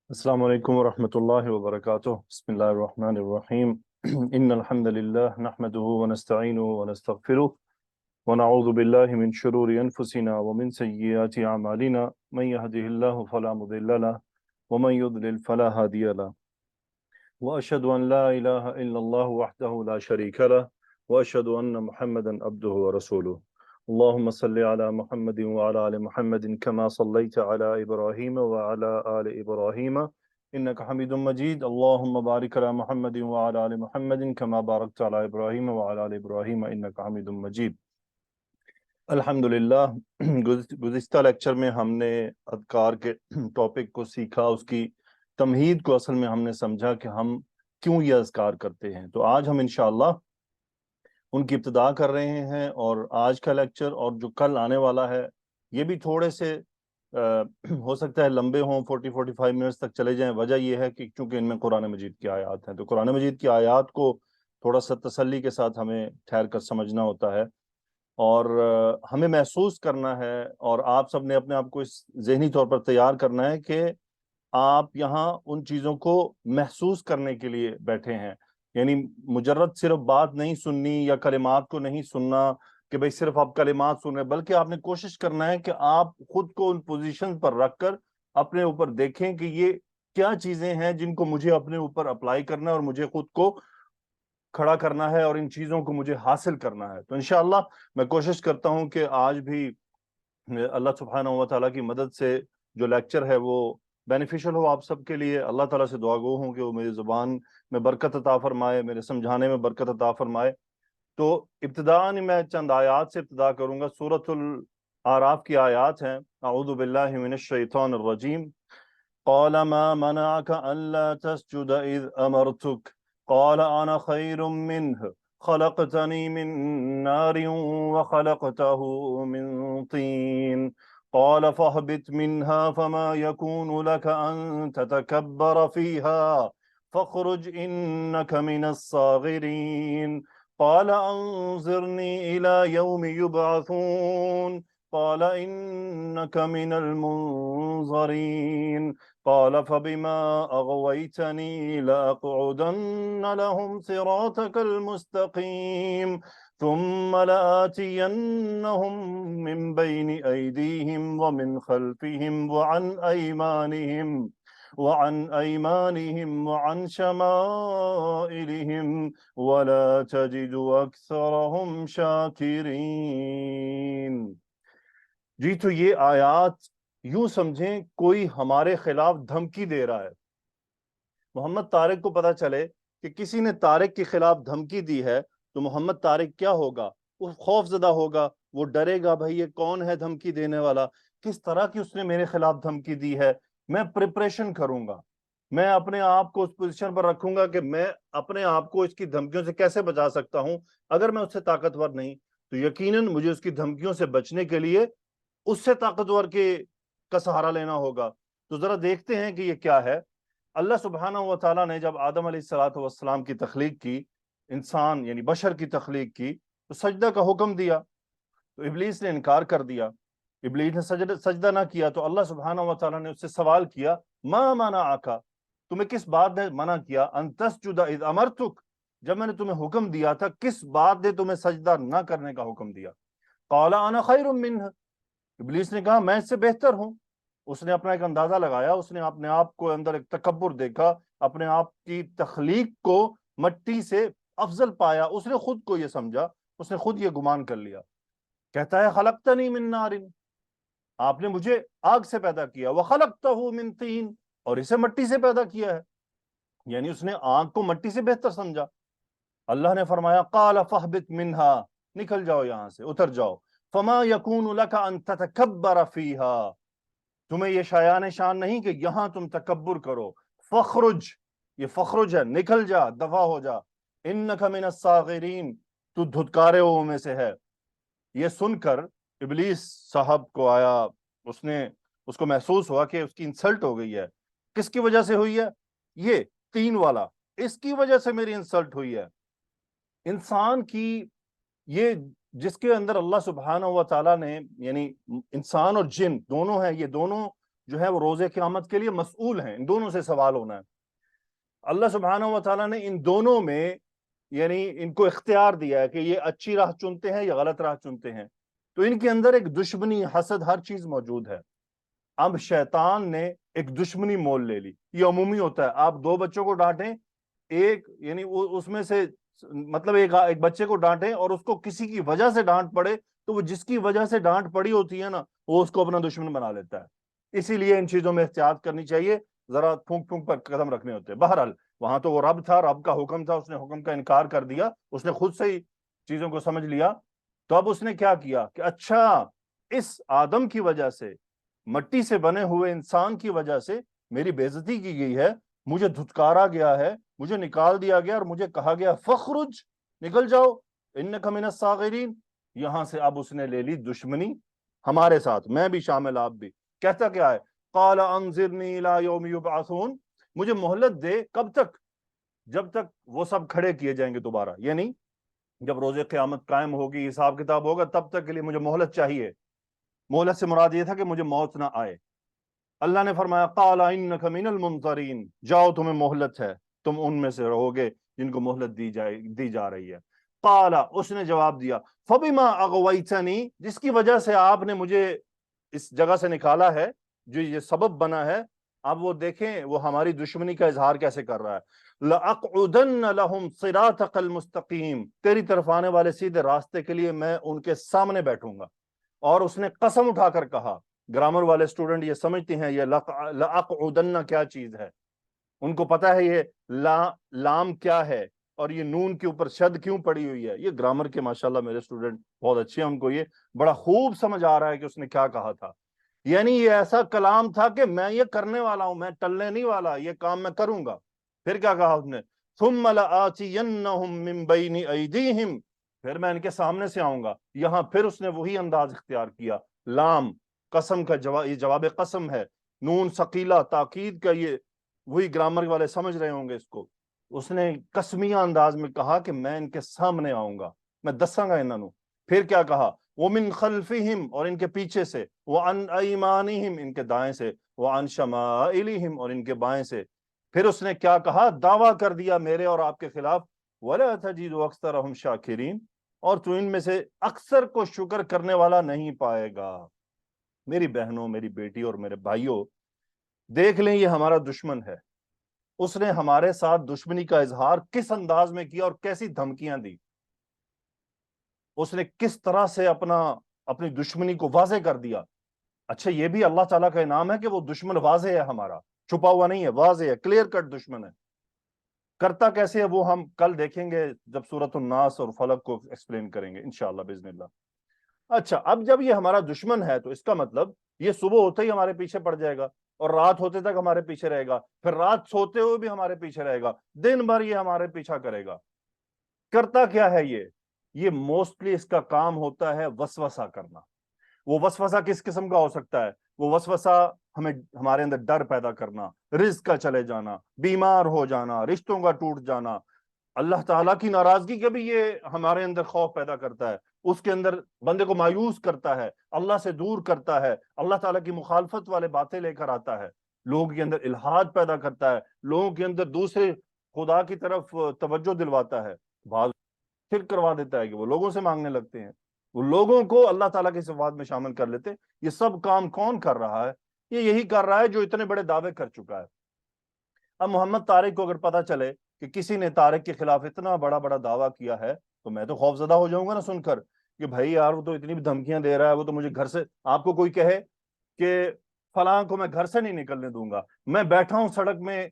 السلام علیکم ورحمۃ اللہ وبرکاتہ بسم اللہ الرحمن الرحیم ان الحمد للہ نحمده ونستعینه ونستغفره ونعوذ باللہ من شرور انفسنا ومن سیئات اعمالنا من يهده الله فلا مضل له ومن يضلل فلا هادي له واشهد ان لا الہ الا اللہ وحدہ لا شریک له واشهد ان محمدا عبده ورسوله اللهم صل على محمد وعلى آل محمد كما صليت على إبراهيم وعلى آل إبراهيم إنك حميد مجيد اللهم بارك على محمد وعلى آل محمد كما باركت على إبراهيم وعلى آل إبراهيم إنك حميد مجيد الحمدللہ گزشتہ لیکچر میں ہم نے اذکار کے ٹاپک کو سیکھا، اس کی تمہید کو اصل میں ہم نے سمجھا کہ ہم کیوں یہ اذکار کرتے ہیں۔ تو آج ہم انشاءاللہ ان کی ابتدا کر رہے ہیں، اور آج کا لیکچر اور جو کل آنے والا ہے یہ بھی تھوڑے سے ہو سکتا ہے لمبے ہوں، 40-45 منٹس تک چلے جائیں۔ وجہ یہ ہے کہ چونکہ ان میں قرآن مجید کی آیات ہیں، تو قرآن مجید کی آیات کو تھوڑا سا تسلی کے ساتھ ہمیں ٹھہر کر سمجھنا ہوتا ہے، اور ہمیں محسوس کرنا ہے، اور آپ سب نے اپنے آپ کو اس ذہنی طور پر تیار کرنا ہے کہ آپ یہاں ان چیزوں کو محسوس کرنے کے لیے بیٹھے ہیں۔ یعنی مجرد صرف بات نہیں سننی یا کلمات کو نہیں سننا کہ بھئی صرف آپ کلمات سن رہے، بلکہ آپ نے کوشش کرنا ہے کہ آپ خود کو ان پوزیشن پر رکھ کر اپنے اوپر دیکھیں کہ یہ کیا چیزیں ہیں جن کو مجھے اپنے اوپر اپلائی کرنا ہے اور مجھے خود کو کھڑا کرنا ہے اور ان چیزوں کو مجھے حاصل کرنا ہے۔ تو انشاءاللہ میں کوشش کرتا ہوں کہ آج بھی اللہ سبحانہ و تعالیٰ کی مدد سے جو لیکچر ہے وہ بینیفیشل ہو آپ سب کے لیے۔ اللہ تعالیٰ سے دعا گو ہوں کہ وہ میری زبان میں برکت عطا فرمائے، میرے سمجھانے میں برکت عطا فرمائے۔ تو ابتداءً میں چند آیات سے ابتدا کروں گا۔ سورۃ الاعراف کی آیات ہیں۔ اعوذ باللہ من الشیطان الرجیم۔ قال ما منعك ألا تسجد إذ أمرتك قال أنا خير منه خلقتني من نار وخلقته من طين قال فاهبط منها فما يكون لك أن تتكبر فيها فاخرج إنك من الصاغرين قال أنظرني إلى يوم يبعثون قال إنك من المنظرين قال فبما أغويتني لأقعدن لهم صراطك المستقيم ثم لآتينهم من بين أيديهم ومن خلفهم وعن أيمانهم وعن شمائلهم ولا تجد أكثرهم شاكرين۔ جی تو یہ آیات یوں سمجھیں کوئی ہمارے خلاف دھمکی دے رہا ہے۔ محمد طارق کو پتا چلے کہ کسی نے طارق کے خلاف دھمکی دی ہے تو محمد طارق کیا ہوگا؟ وہ خوف زدہ ہوگا، وہ ڈرے گا، بھائی یہ کون ہے دھمکی دینے والا، کس طرح کی اس نے میرے خلاف دھمکی دی ہے۔ میں پریپریشن کروں گا، میں اپنے آپ کو اس پوزیشن پر رکھوں گا کہ میں اپنے آپ کو اس کی دھمکیوں سے کیسے بچا سکتا ہوں۔ اگر میں اس سے طاقتور نہیں تو یقیناً مجھے اس کی دھمکیوں سے بچنے کے لیے اس سے طاقتور کا سہارا لینا ہوگا۔ تو ذرا دیکھتے ہیں کہ یہ کیا ہے۔ اللہ سبحانہ و تعالیٰ نے جب آدم علیہ السلام کی تخلیق کی، انسان یعنی بشر کی تخلیق کی، تو سجدہ کا حکم دیا، تو ابلیس نے انکار کر دیا۔ ابلیس نے سجدہ نہ کیا تو اللہ سبحانہ و تعالیٰ نے اس سے سوال کیا، ما منعک، تمہیں کس بات نے منع کیا، ان تسجد اذ امرتک، جب میں نے تمہیں حکم دیا تھا، کس بات نے تمہیں سجدہ نہ کرنے کا حکم دیا؟ قال انا خیر منہ، ابلیس نے کہا میں اس سے بہتر ہوں۔ اس نے اپنا ایک اندازہ لگایا، اس نے اپنے آپ کو اندر ایک تکبر دیکھا، اپنے آپ کی تخلیق کو مٹی سے افضل پایا، اس نے خود کو یہ سمجھا، اس نے خود یہ گمان کر لیا۔ کہتا ہے خلقتنی من نار، آپ نے مجھے آگ سے پیدا کیا، وخلقتہ من طین، اور اسے مٹی سے پیدا کیا ہے، یعنی اس نے آگ کو مٹی سے بہتر سمجھا۔ اللہ نے فرمایا قال فاہبط منہا، نکل جاؤ یہاں سے، اتر جاؤ، فما یکون لک ان تتکبر فیہا، تمہیں یہ شایان شان نہیں کہ یہاں تم تکبر کرو، فخرج، یہ فخرج ہے، نکل جا، دفع ہو جا، انک من الصاغرین، تو دھتکارے ہوئے میں سے ہے۔ یہ سن کر ابلیس صاحب کو آیا، اس کو محسوس ہوا کہ اس کی انسلٹ ہو گئی ہے۔ کس کی وجہ سے ہوئی ہے؟ یہ تین والا، اس کی وجہ سے میری انسلٹ ہوئی ہے۔ انسان کی یہ جس کے اندر اللہ سبحانہ و تعالیٰ نے، یعنی انسان اور جن دونوں ہیں، یہ دونوں جو ہے وہ روز قیامت کے لیے مسئول ہیں، ان دونوں سے سوال ہونا ہے۔ اللہ سبحانہ و تعالیٰ نے ان دونوں میں یعنی ان کو اختیار دیا ہے کہ یہ اچھی راہ چنتے ہیں یا غلط راہ چنتے ہیں، تو ان کے اندر ایک دشمنی، حسد، ہر چیز موجود ہے۔ اب شیطان نے ایک دشمنی مول لے لی، یہ عمومی ہوتا ہے، آپ دو بچوں کو ڈانٹیں، ایک یعنی اس میں سے مطلب ایک بچے کو ڈانٹیں اور اس کو کسی کی وجہ سے ڈانٹ پڑے تو وہ جس کی وجہ سے ڈانٹ پڑی ہوتی ہے نا وہ اس کو اپنا دشمن بنا لیتا ہے۔ اسی لیے ان چیزوں میں احتیاط کرنی چاہیے، ذرا پھونک پھونک پر قدم رکھنے ہوتے ہیں۔ بہرحال وہاں تو وہ رب تھا، رب کا حکم تھا، اس نے حکم کا انکار کر دیا، اس نے خود سے ہی چیزوں کو سمجھ لیا۔ تو اب اس نے کیا کیا کہ اچھا اس آدم کی وجہ سے، مٹی سے بنے ہوئے انسان کی وجہ سے میری بے عزتی کی گئی ہے، مجھے دھتکارا گیا ہے، مجھے نکال دیا گیا اور مجھے کہا گیا فخرج، نکل جاؤ، انک من الصاغرین۔ یہاں سے اب اس نے لے لی دشمنی ہمارے ساتھ، میں بھی شامل، آپ بھی۔ کہتا کیا ہے؟ قال انظرنی الی یوم یبعثون، مجھے مہلت دے، کب تک؟ جب تک وہ سب کھڑے کیے جائیں گے دوبارہ، یعنی جب روز قیامت قائم ہوگی، حساب کتاب ہوگا، تب تک کے لیے مجھے مہلت چاہیے۔ مہلت سے مراد یہ تھا کہ مجھے موت نہ آئے۔ اللہ نے فرمایا قال انک من المنظرین، جاؤ تمہیں مہلت ہے، تم ان میں سے رہو گے جن کو مہلت دی جا رہی ہے۔ قال، اس نے جواب دیا، فبما اغویتنی، جس کی وجہ سے آپ نے مجھے اس جگہ سے نکالا ہے، جو یہ سبب بنا ہے۔ اب وہ دیکھیں وہ ہماری دشمنی کا اظہار کیسے کر رہا ہے۔ لَأَقْعُدَنَّ لَهُمْ صِرَاطَكَ الْمُسْتَقِيمِ، تیری طرف آنے والے سیدھے راستے کے لیے میں ان کے سامنے بیٹھوں گا۔ اور اس نے قسم اٹھا کر کہا، گرامر والے سٹوڈنٹ یہ سمجھتے ہیں یہ لَأَقْعُدَنَّ کیا چیز ہے، ان کو پتا ہے یہ لام کیا ہے اور یہ نون کے اوپر شد کیوں پڑی ہوئی ہے۔ یہ گرامر کے ماشاءاللہ میرے سٹوڈنٹ بہت اچھے ہیں، ان کو یہ بڑا خوب سمجھ آ رہا ہے کہ اس نے کیا کہا تھا۔ یعنی یہ ایسا کلام تھا کہ میں یہ کرنے والا ہوں، میں ٹلنے نہیں والا، یہ کام میں کروں گا۔ پھر کیا کہا اس نے؟ ثُمَّ لَآتِيَنَّهُم مِّن بَيْنِ أَيْدِيهِمْ، پھر میں ان کے سامنے سے آؤں گا۔ یہاں پھر اس نے وہی انداز اختیار کیا، لام قسم کا یہ جواب قسم ہے، نون ثقیلہ تاکید کا، یہ وہی گرامر والے سمجھ رہے ہوں گے اس کو۔ اس نے قسمیہ انداز میں کہا کہ میں ان کے سامنے آؤں گا، میں دساں گا انہوں نے۔ پھر کیا کہا؟ وَمِن خَلْفِهِمْ، اور ان کے پیچھے سے، وَعَنْ أَيْمَانِهِمْ، ان کے دائیں سے، وَعَنْ شَمَائِلِهِمْ، اور ان کے بائیں سے۔ پھر اس نے کیا کہا؟ دعویٰ کر دیا میرے اور آپ کے خلاف، وَلَا تَجِدُ أَكْثَرَهُمْ شَاكِرِينَ، اور تو ان میں سے اکثر کو شکر کرنے والا نہیں پائے گا۔ میری بہنوں، میری بیٹی اور میرے بھائیوں، دیکھ لیں یہ ہمارا دشمن ہے، اس نے ہمارے ساتھ دشمنی کا اظہار کس انداز میں کیا اور کیسی دھمکیاں دی، اس نے کس طرح سے اپنی دشمنی کو واضح کر دیا۔ اچھا یہ بھی اللہ تعالیٰ کا انعام ہے کہ وہ دشمن واضح ہے، ہمارا چھپا ہوا نہیں ہے، واضح ہے، کلیئر کٹ دشمن ہے۔ کرتا کیسے ہے وہ ہم کل دیکھیں گے جب سورۃ الناس اور فلق کو ایکسپلین کریں گے انشاءاللہ باذن اللہ۔ اچھا اب جب یہ ہمارا دشمن ہے تو اس کا مطلب یہ صبح ہوتے ہی ہمارے پیچھے پڑ جائے گا اور رات ہوتے تک ہمارے پیچھے رہے گا، پھر رات سوتے ہوئے بھی ہمارے پیچھے رہے گا، دن بھر یہ ہمارے پیچھا کرے گا۔ کرتا کیا ہے یہ موسٹلی اس کا کام ہوتا ہے وسوسہ کرنا۔ وہ وسوسہ کس قسم کا ہو سکتا ہے؟ وہ وسوسہ ہمارے اندر ڈر پیدا کرنا، رزق کا چلے جانا، بیمار ہو جانا، رشتوں کا ٹوٹ جانا، اللہ تعالیٰ کی ناراضگی کا بھی یہ ہمارے اندر خوف پیدا کرتا ہے، اس کے اندر بندے کو مایوس کرتا ہے، اللہ سے دور کرتا ہے، اللہ تعالیٰ کی مخالفت والے باتیں لے کر آتا ہے، لوگوں کے اندر الحاد پیدا کرتا ہے، لوگوں کے اندر دوسرے خدا کی طرف توجہ دلواتا ہے، بعض پھر کروا دیتا ہے کہ وہ لوگوں سے مانگنے لگتے ہیں، وہ لوگوں کو اللہ تعالیٰ کی صفات میں شامل کر لیتے۔ یہ سب کام کون کر رہا ہے؟ یہ یہی کر رہا ہے جو اتنے بڑے دعوے کر چکا ہے۔ اب محمد طارق کو اگر پتا چلے کہ کسی نے طارق کے خلاف اتنا بڑا بڑا دعویٰ کیا ہے تو میں تو خوف زدہ ہو جاؤں گا نا سن کر کہ بھائی یار وہ تو اتنی بھی دھمکیاں دے رہا ہے، وہ تو مجھے گھر سے، آپ کو کوئی کہے کہ فلاں کو میں گھر سے نہیں نکلنے دوں گا، میں بیٹھا ہوں سڑک میں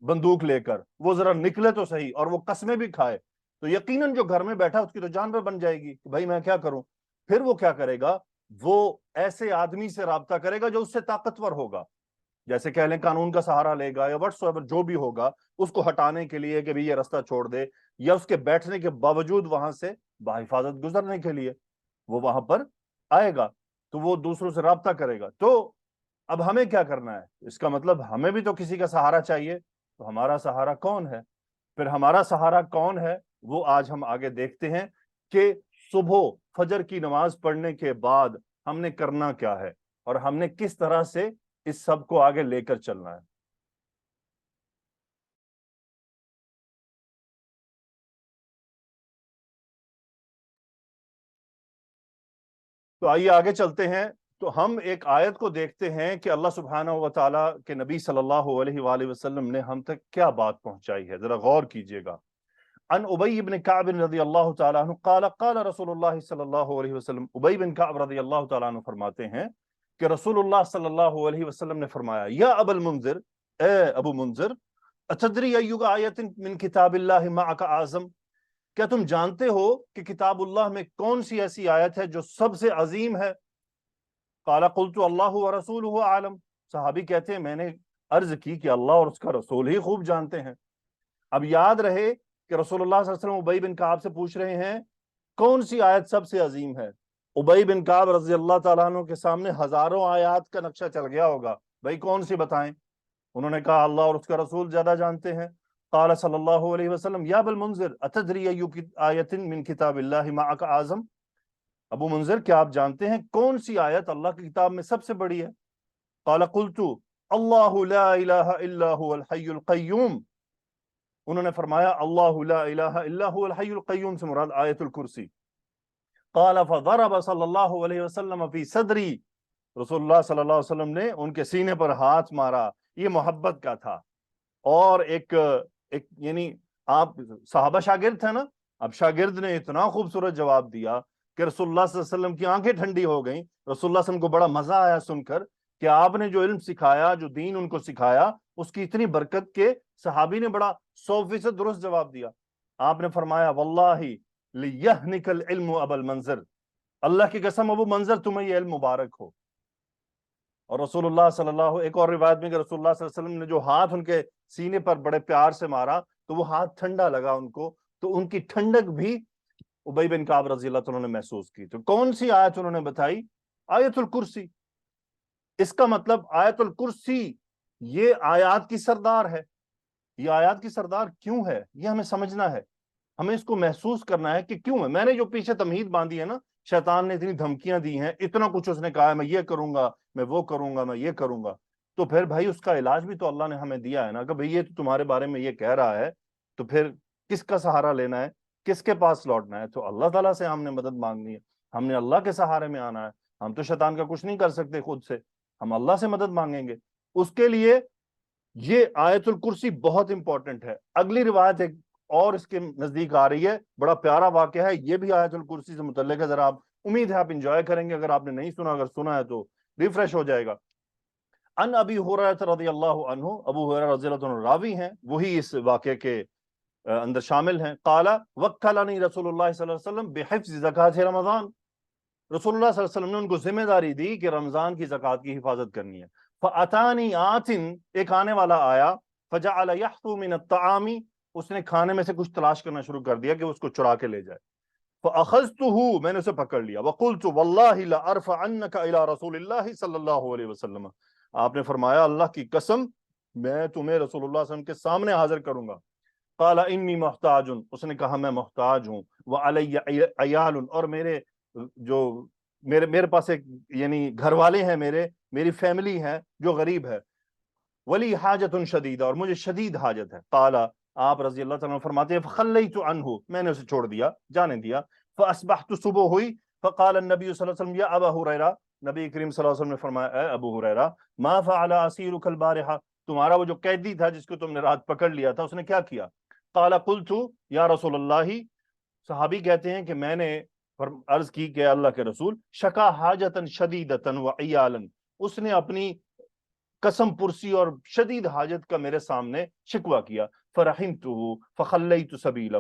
بندوق لے کر، وہ ذرا نکلے تو صحیح، اور وہ قسمیں بھی کھائے، تو یقیناً جو گھر میں بیٹھا اس کی تو جان پہ بن جائے گی کہ بھائی میں کیا کروں۔ پھر وہ کیا کرے گا؟ وہ ایسے آدمی سے رابطہ کرے گا جو اس سے طاقتور ہوگا، جیسے کہہ لیں قانون کا سہارا لے گا یا واٹس ایور جو بھی ہوگا، اس کو ہٹانے کے لیے کہ بھی یہ راستہ چھوڑ دے، یا اس کے بیٹھنے کے باوجود وہاں سے بحفاظت گزرنے کے لیے وہ وہاں پر آئے گا، تو وہ دوسروں سے رابطہ کرے گا۔ تو اب ہمیں کیا کرنا ہے؟ اس کا مطلب ہمیں بھی تو کسی کا سہارا چاہیے، تو ہمارا سہارا کون ہے؟ پھر ہمارا سہارا کون ہے وہ آج ہم آگے دیکھتے ہیں کہ صبح فجر کی نماز پڑھنے کے بعد ہم نے کرنا کیا ہے اور ہم نے کس طرح سے اس سب کو آگے لے کر چلنا ہے۔ تو آئیے آگے چلتے ہیں۔ تو ہم ایک آیت کو دیکھتے ہیں کہ اللہ سبحانہ و تعالیٰ کے نبی صلی اللہ علیہ وآلہ وسلم نے ہم تک کیا بات پہنچائی ہے، ذرا غور کیجئے گا۔ عن ابی بن کعب رضی اللہ تعالیٰ عنہ قال قال رسول اللہ صلی اللہ علیہ وسلم، ابی بن کعب رضی اللہ تعالیٰ عنہ فرماتے ہیں کہ رسول اللہ صلی اللہ علیہ وسلم نے فرمایا، یا ابا المنذر، اے ابو منذر، اتدری ایو آیت من کتاب اللہ معک اعظم، کیا تم جانتے ہو کہ کتاب اللہ میں کون سی ایسی آیت ہے جو سب سے عظیم ہے؟ قال قلت اللہ ورسولہ اعلم، صحابی کہتے ہیں میں نے عرض کی کہ اللہ اور اس کا رسول ہی خوب جانتے ہیں۔ اب یاد رہے کہ رسول اللہ صلی اللہ علیہ وسلم ابی بن کعب سے پوچھ رہے ہیں کون سی آیت سب سے عظیم ہے۔ ابی بن کعب رضی اللہ تعالیٰ عنہ کے سامنے ہزاروں آیات کا نقشہ چل گیا ہوگا، بھائی کون سی بتائیں؟ انہوں نے کہا اللہ اور اس کا رسول زیادہ جانتے ہیں۔ قال صلی اللہ علیہ وسلم، یا ابا المنذر اتدری ایو آیت من کتاب اللہ معک اعظم، ابو منذر کیا آپ جانتے ہیں کون سی آیت اللہ کی کتاب میں سب سے بڑی ہے؟ قال قلت اللہ لا الہ الا هو الحی القیوم، انہوں نے فرمایا اللہ لا الہ الا هو الحی القیوم سے مراد آیت الکرسی۔ قال فضرب صلی اللہ علیہ وسلم فی صدری، رسول اللہ صلی اللہ علیہ وسلم نے ان کے سینے پر ہاتھ مارا، یہ محبت کا تھا۔ اور ایک یعنی آپ صحابہ شاگرد تھے نا، اب شاگرد نے اتنا خوبصورت جواب دیا کہ رسول اللہ صلی اللہ علیہ وسلم کی آنکھیں ٹھنڈی ہو گئیں۔ رسول اللہ صلی اللہ علیہ وسلم کو بڑا مزہ آیا سن کر کہ آپ نے جو علم سکھایا، جو دین ان کو سکھایا، اس کی اتنی برکت کہ صحابی نے بڑا 100% درست جواب دیا۔ آپ نے فرمایا واللہ لیہنک العلم ابا المنذر، اللہ کی قسم ابو منذر تمہیں یہ علم مبارک ہو۔ اور رسول اللہ صلی اللہ، ایک اور روایت میں کہ رسول اللہ صلی اللہ علیہ وسلم نے جو ہاتھ ان کے سینے پر بڑے پیار سے مارا تو وہ ہاتھ ٹھنڈا لگا ان کو، تو ان کی ٹھنڈک بھی ابی بن کعب رضی اللہ عنہ نے محسوس کی۔ تو کون سی آیت انہوں نے بتائی؟ آیت الکرسی۔ اس کا مطلب آیت الکرسی یہ آیات کی سردار ہے۔ یہ آیات کی سردار کیوں ہے یہ ہمیں سمجھنا ہے، ہمیں اس کو محسوس کرنا ہے کہ کیوں ہے۔ میں نے جو پیچھے تمہید باندھی ہے نا، شیطان نے اتنی دھمکیاں دی ہیں، اتنا کچھ اس نے کہا ہے میں یہ کروں گا، میں وہ کروں گا، میں یہ کروں گا، تو پھر بھائی اس کا علاج بھی تو اللہ نے ہمیں دیا ہے نا کہ بھئی یہ تو تمہارے بارے میں یہ کہہ رہا ہے، تو پھر کس کا سہارا لینا ہے، کس کے پاس لوٹنا ہے؟ تو اللہ تعالیٰ سے ہم نے مدد مانگنی ہے، ہم نے اللہ کے سہارے میں آنا ہے۔ ہم تو شیطان کا کچھ نہیں کر سکتے خود سے، ہم اللہ سے مدد مانگیں گے۔ اس کے لیے یہ آیت الکرسی بہت امپورٹنٹ ہے۔ اگلی روایت ایک اور اس کے نزدیک آ رہی ہے، بڑا پیارا واقعہ ہے، یہ بھی آیت الکرسی سے متعلق ہے، ذرا آپ امید ہے آپ انجوائے کریں گے، اگر آپ نے نہیں سنا، اگر سنا ہے تو ریفریش ہو جائے گا۔ ان ابی ہریرہ رضی اللہ عنہ، ابو ہریرہ رضی اللہ عنہ راوی ہیں، وہی اس واقعے کے اندر شامل ہیں۔ قال وکلنی رسول اللہ صلی اللہ علیہ وسلم بحفظ زکوٰۃ رمضان، رسول اللہ صلی اللہ علیہ وسلم نے ان کو ذمہ داری دی کہ رمضان کی زکوٰۃ کی حفاظت کرنی ہے۔ فَأَتَانِي آتٍ، ایک آنے والا آیا، فَجَعَلَ يَحْثُو مِنَ الطَّعَامِ، اس نے کھانے میں سے کچھ تلاش کرنا شروع کر دیا کہ اس کو چرا کے لے جائے۔ فَأَخَذْتُهُ، میں نے اسے پکڑ لیا، وَقُلْتُ وَاللَّهِ لَأَرْفَعَنَّكَ إِلَىٰ رَسُولِ اللَّهِ صلی اللہ علیہ وسلم، آپ نے فرمایا اللہ کی قسم میں تمہیں رسول اللہ صلی اللہ علیہ وسلم کے سامنے حاضر کروں گا۔ قال انی محتاج، اس نے کہا میں محتاج ہوں، وعلی عیال، اور میرے پاس ایک یعنی گھر والے ہیں، میری فیملی ہے جو غریب ہے، ولی حاجت شدیدہ، اور مجھے شدید حاجت ہے۔ قال، آپ رضی اللہ تعالیٰ فرماتے ہیں فخلیت عنہ، میں نے اسے چھوڑ دیا، جانے دیا۔ فاصبحت، صبح ہوئی، فقال النبی صلی اللہ علیہ وسلم یا ابا ہریرہ، نبی کریم صلی اللہ علیہ وسلم نے فرمایا اے ابو ہریرہ، ما فعل اسیرک البارحہ، تمہارا وہ جو قیدی تھا جس کو تم نے رات پکڑ لیا تھا اس نے کیا کیا؟ قال قلت یا رسول اللہ، صحابی کہتے ہیں کہ میں نے عرض کی کہ اللہ کے رسول، شکا حاجتا شدیدتا وعیالا، اس نے اپنی قسم پرسی اور شدید حاجت کا میرے سامنے شکوہ کیا، فرحمتہ فخلیت سبیلہ،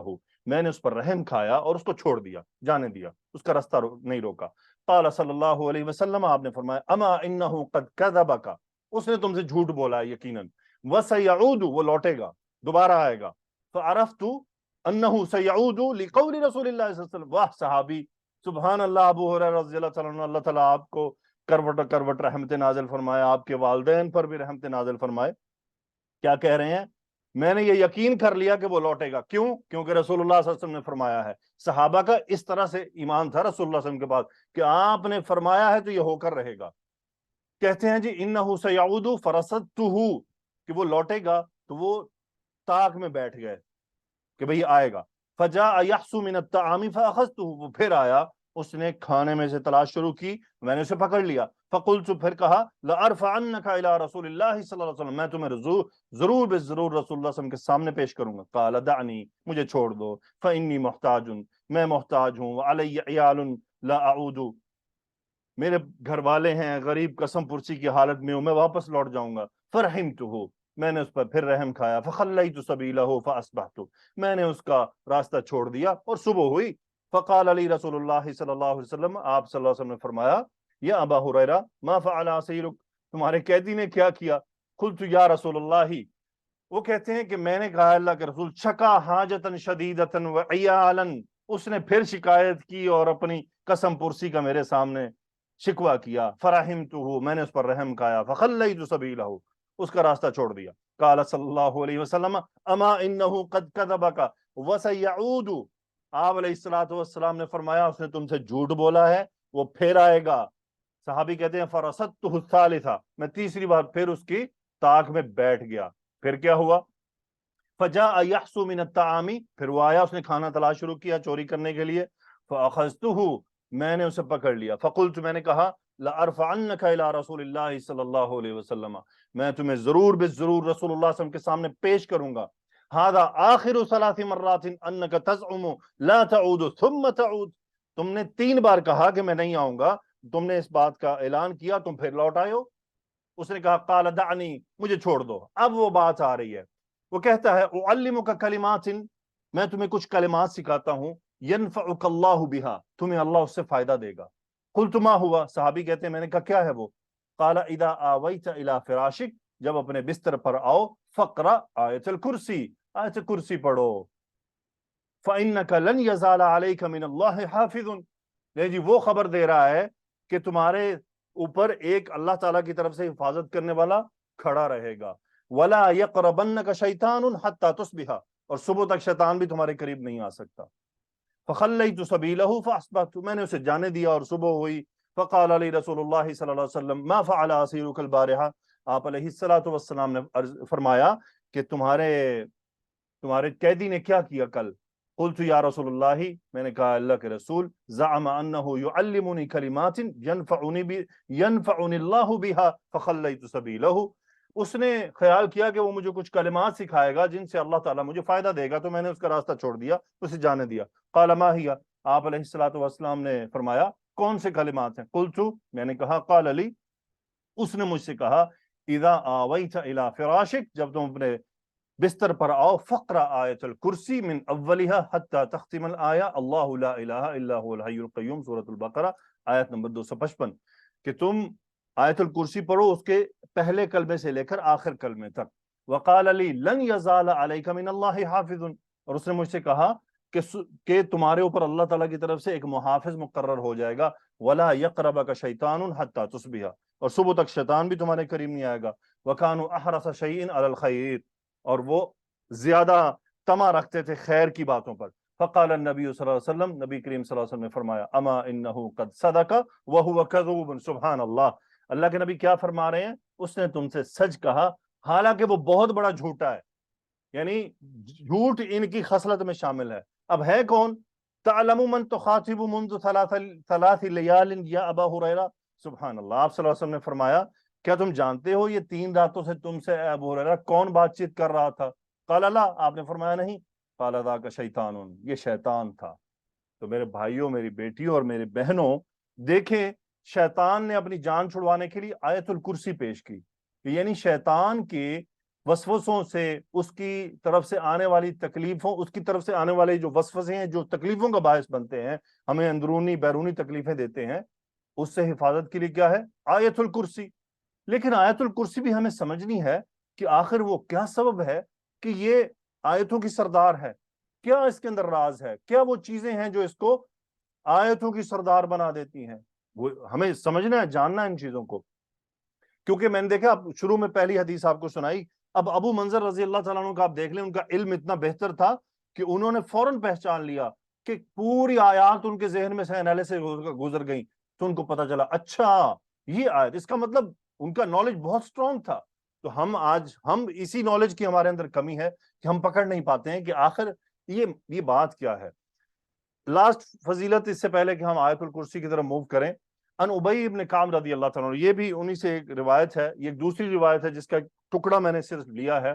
میں نے اس پر رحم کھایا اور اس کو چھوڑ دیا، جانے دیا، اس کا رستہ نہیں روکا۔ قال صلی اللہ علیہ وسلم، آپ نے فرمایا اما انہ قد کذبک، اس نے تم سے جھوٹ بولا ہے یقیناً، وسیعود، وہ لوٹے گا، دوبارہ آئے گا، فعرفت انہ سیعود لقول رسول اللہ صلی اللہ علیہ وسلم، واہ صحابی، سبحان اللہ، ابو ہریرہ رضی اللہ تعالیٰ عنہ، اللہ تعالیٰ آپ کو کروٹ کروٹ رحمت نازل فرمائے، آپ کے والدین پر بھی رحمت نازل فرمائے۔ کیا کہہ رہے ہیں؟ میں نے یہ یقین کر لیا کہ وہ لوٹے گا، کیوں؟ کیونکہ رسول اللہ صلی اللہ علیہ وسلم نے فرمایا ہے۔ صحابہ کا اس طرح سے ایمان تھا رسول اللہ صلی اللہ علیہ وسلم کے بعد کہ آپ نے فرمایا ہے تو یہ ہو کر رہے گا۔ کہتے ہیں جی انہو سیعود فرصدتہ، کہ وہ لوٹے گا، تو وہ طاق میں بیٹھ گئے کہ بھئی آئے گا. فجاء یحسو من الطعام فاخذتہ، وہ پھر آیا، اس نے کھانے میں سے تلاش شروع کی، میں نے اسے پکڑ لیا. فقلت، پھر کہا لارفعنک الی رسول اللہ صلی اللہ علیہ وسلم، میں تمہیں ضرور بے ضرور رسول اللہ صلی اللہ علیہ وسلم کے سامنے پیش کروں گا. قال دعنی، مجھے چھوڑ دو، فانی محتاج، میں محتاج ہوں، وعلی عیال لا اعود، میرے گھر والے ہیں، غریب قسم پرسی کی حالت میں ہوں، میں واپس لوٹ جاؤں گا. فرحمتہ، میں نے اس پر پھر رحم کھایا. فخلیت سبیلہ فاصبحت، میں نے اس کا راستہ چھوڑ دیا اور صبح ہوئی. فقال علی رسول اللہ صلی اللہ علیہ وسلم، آپ صلی اللہ علیہ وسلم نے فرمایا، یا ابا ہریرہ ما فعل اسیرک، تمہارے قیدی نے کیا کیا؟ قلت یا رسول اللہ، وہ کہتے ہیں کہ میں نے کہا اللہ کے رسول، شکا حاجتا شدیدتا وعیالا، اس نے پھر شکایت کی اور اپنی قسم پرسی کا میرے سامنے شکوہ کیا. فرحمتہ، میں نے اس پر رحم کھایا. فخلیت سبیلہ، اس کا راستہ چھوڑ دیا. قال صلی اللہ علیہ وسلم اما انہ قد کذبک وسیعود، آپ علیہ الصلوۃ والسلام نے فرمایا اس نے تم سے جھوٹ بولا ہے، وہ پھر آئے گا. صحابی کہتے ہیں فرصدتہ الثالثہ، میں تیسری بار پھر اس کی طاق میں بیٹھ گیا. پھر کیا ہوا؟ فجاء یحسو من الطعام، پھر وہ آیا، اس نے کھانا تلاش شروع کیا چوری کرنے کے لیے. فاخذتہ، میں نے اسے پکڑ لیا. فقلت، میں نے کہا لارفعنک الی رسول اللہ صلی اللہ علیہ وسلم، میں تمہیں ضرور بے ضرور رسول اللہ صلی اللہ علیہ وسلم کے سامنے پیش کروں گا. ھذا آخر ثلاث مرات انک تزعم لا تعود ثم تعود، تم نے 3 بار کہا کہ میں نہیں آؤں گا، تم نے اس بات کا اعلان کیا، تم پھر لوٹ آئے ہو. اس نے کہا قال دعنی، مجھے چھوڑ دو. اب وہ بات آ رہی ہے، وہ کہتا ہے اعلمک کلمات، میں تمہیں کچھ کلمات سکھاتا ہوں، ینفعک اللہ بہا، تمہیں اللہ اس سے فائدہ دے گا. قلت ما ہوا، صحابی کہتے ہیں میں نے کہا کیا ہے وہ؟ قال اذا آویت الی فراشک، جب اپنے بستر پر آؤ، فقرأ آیت الکرسی، آیت الکرسی پڑھو. فإنک لن یزال علیک من اللہ حافظ، جی وہ خبر دے رہا ہے کہ تمہارے اوپر ایک اللہ تعالیٰ کی طرف سے حفاظت کرنے والا کھڑا رہے گا. ولا یقربنک شیطان حتی تصبح، اور صبح تک شیطان بھی تمہارے قریب نہیں آ سکتا. فخلیت سبیلہ فاصبحت، میں نے اسے جانے دیا اور صبح ہوئی. فقال علی رسول اللہ صلی اللہ علیہ وسلم ما فعل اسیرک البارحہ، آپ علیہ الصلوۃ والسلام نے فرمایا کہ تمہارے قیدی نے کیا کیا کل؟ قلت یا رسول اللہ، میں نے کہا اللہ کے رسول، زعم انہ یعلمنی کلمات ینفعنی اللہ بہا فخلیت سبیلہ، اس نے خیال کیا کہ وہ مجھے کچھ کلمات سکھائے گا جن سے اللہ تعالیٰ مجھے فائدہ دے گا، تو میں نے اس کا راستہ چھوڑ دیا، اسے جانے دیا. قال ما ہی، آپ علیہ الصلوۃ والسلام نے فرمایا کون سے کلمات ہیں؟ قلت، میں نے کہا قال علی، اس نے مجھ سے کہا اذا آویت الی فراشک، جب تم اپنے بستر پر آؤ، فقرأ آیت الکرسی من اولها حتی تختم الآیہ اللہ لا الہ الا هو الحی القیوم، سورۃ البقرہ آیت نمبر 255، کہ تم آیت الکرسی پڑھو اس کے پہلے کلمے سے لے کر آخر کلمے تک. وقال علی لن یزال علیک من اللہ حافظ، اور اس نے مجھ سے کہا کہ تمہارے اوپر اللہ تعالیٰ کی طرف سے ایک محافظ مقرر ہو جائے گا. ولا یقربک شیطان حتی تصبح، اور صبح تک شیطان بھی تمہارے قریب نہیں آئے گا. وکانوا احرص شیء علی الخیر، اور وہ زیادہ طمع رکھتے تھے خیر کی باتوں پر. فقال النبی صلی اللہ علیہ وسلم، نبی کریم صلی اللہ علیہ وسلم نے فرمایا اما انہ قد صدق وہو کذوب، سبحان اللہ. اللہ کے نبی کیا فرما رہے ہیں؟ اس نے تم سے سچ کہا، حالانکہ وہ بہت بڑا جھوٹا ہے، یعنی جھوٹ ان کی خصلت میں شامل ہے. اب ہے کون؟ تعلم من تخاطب منذ ثلاث لیال یا ابا ہریرہ، سبحان اللہ. آپ صلی اللہ علیہ وسلم نے فرمایا کیا تم جانتے ہو یہ 3 راتوں سے تم سے اے ابو ہریرہ کون بات چیت کر رہا تھا؟ قال لا، آپ نے فرمایا نہیں. قال ذاک شیطان، یہ شیطان تھا. تو میرے بھائیوں، میری بیٹیوں اور میرے بہنوں، دیکھیں شیطان نے اپنی جان چھڑوانے کے لیے آیت الکرسی پیش کی، یعنی شیطان کے وسوسوں سے، اس کی طرف سے آنے والی تکلیفوں، اس کی طرف سے آنے والے جو وسوسے ہیں جو تکلیفوں کا باعث بنتے ہیں، ہمیں اندرونی بیرونی تکلیفیں دیتے ہیں، اس سے حفاظت کے لیے کیا ہے؟ آیت الکرسی. لیکن آیت الکرسی بھی ہمیں سمجھنی ہے کہ آخر وہ کیا سبب ہے کہ یہ آیتوں کی سردار ہے، کیا اس کے اندر راز ہے، کیا وہ چیزیں ہیں جو اس کو آیتوں کی سردار بنا دیتی ہیں. وہ ہمیں سمجھنا ہے، جاننا ہے ان چیزوں کو. کیونکہ میں نے دیکھا، اب شروع میں پہلی حدیث آپ کو سنائی، اب ابو منظر رضی اللہ تعالیٰ عنہ کا آپ دیکھ لیں، ان کا علم اتنا بہتر تھا کہ انہوں نے فوراً پہچان لیا کہ پوری آیات ان کے ذہن میں سے انالیسس گزر گئیں، تو ان کو پتا چلا اچھا یہ آیت، اس کا مطلب ان کا نالج بہت سٹرونگ تھا. تو ہم اسی نالج کی ہمارے اندر کمی ہے کہ ہم پکڑ نہیں پاتے ہیں کہ آخر یہ بات کیا ہے. لاسٹ فضیلت اس سے پہلے کہ ہم آیت الکرسی کی طرف موو کریں, ان ابی ابن کعب رضی اللہ تعالیٰ عنہ, یہ بھی انہی سے ایک روایت ہے, یہ ایک دوسری روایت ہے جس کا ٹکڑا میں نے صرف لیا ہے.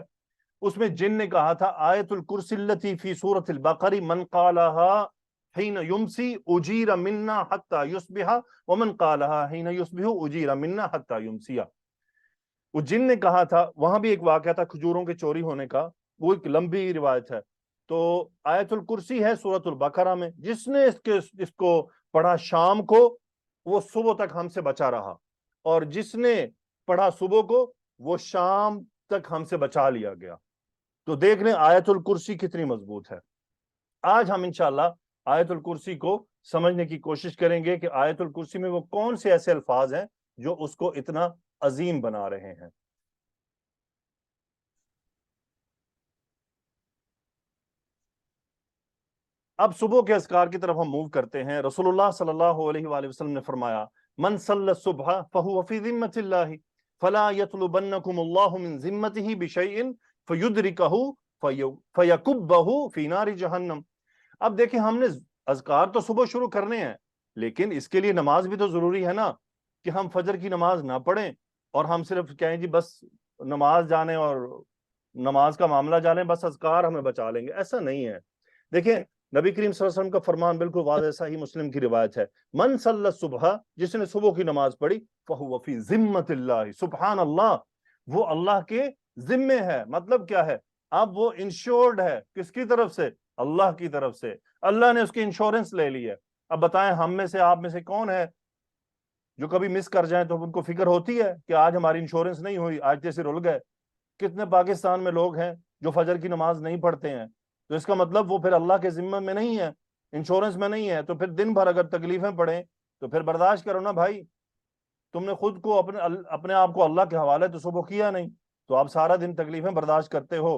اس میں جن نے کہا تھا آیت الکرسی التی فی سورۃ البقرہ من قالها حین یمسی اجیر منا حتی یصبح ومن قالها حین یصبح اجیر منا حتی یمسی. وہ جن نے کہا تھا, وہاں بھی ایک واقعہ تھا کھجوروں کے چوری ہونے کا, وہ ایک لمبی روایت ہے. تو آیت الکرسی ہے سورۃ البقرہ میں, جس نے اس کو پڑھا شام کو وہ صبح تک ہم سے بچا رہا, اور جس نے پڑھا صبح کو وہ شام تک ہم سے بچا لیا گیا. تو دیکھ لیں آیت الکرسی کتنی مضبوط ہے. آج ہم انشاءاللہ آیت الکرسی کو سمجھنے کی کوشش کریں گے کہ آیت الکرسی میں وہ کون سے ایسے الفاظ ہیں جو اس کو اتنا عظیم بنا رہے ہیں. اب صبح کے اذکار کی طرف ہم موو کرتے ہیں. رسول اللہ صلی اللہ علیہ وآلہ وسلم نے فرمایا من صلی الصبح فهو فی ذمۃ اللہ فلا یطلبنکم اللہ من ذمته بشیء فیدرکہ فیکبہ فی نار جہنم. اب دیکھیں ہم نے اذکار تو صبح شروع کرنے ہیں, لیکن اس کے لیے نماز بھی تو ضروری ہے نا, کہ ہم فجر کی نماز نہ پڑھیں اور ہم صرف کہیں جی بس نماز جانے اور نماز کا معاملہ جانے, بس اذکار ہمیں بچا لیں گے. ایسا نہیں ہے. دیکھیں نبی کریم صلی اللہ علیہ وسلم کا فرمان بالکل واضح, صحیح مسلم کی روایت ہے, من صلی الصبح, جس نے صبح کی نماز پڑھی, فہو فی ذمۃ اللہ, سبحان اللہ, وہ اللہ کے ذمے ہے. مطلب کیا ہے, اب وہ انشورڈ ہے, کس کی طرف سے, اللہ کی طرف سے. اللہ نے اس کی انشورنس لے لی ہے. اب بتائیں ہم میں سے آپ میں سے کون ہے جو کبھی مس کر جائیں تو ان کو فکر ہوتی ہے کہ آج ہماری انشورنس نہیں ہوئی, آج جیسے رول گئے. کتنے پاکستان میں لوگ ہیں جو فجر کی نماز نہیں پڑھتے ہیں, تو اس کا مطلب وہ پھر اللہ کے ذمہ میں نہیں ہے, انشورنس میں نہیں ہے. تو پھر دن بھر اگر تکلیفیں پڑیں تو پھر برداشت کرو نا بھائی. تم نے خود کو اپنے آپ کو اللہ کے حوالے تو صبح کیا نہیں, تو آپ سارا دن تکلیفیں برداشت کرتے ہو.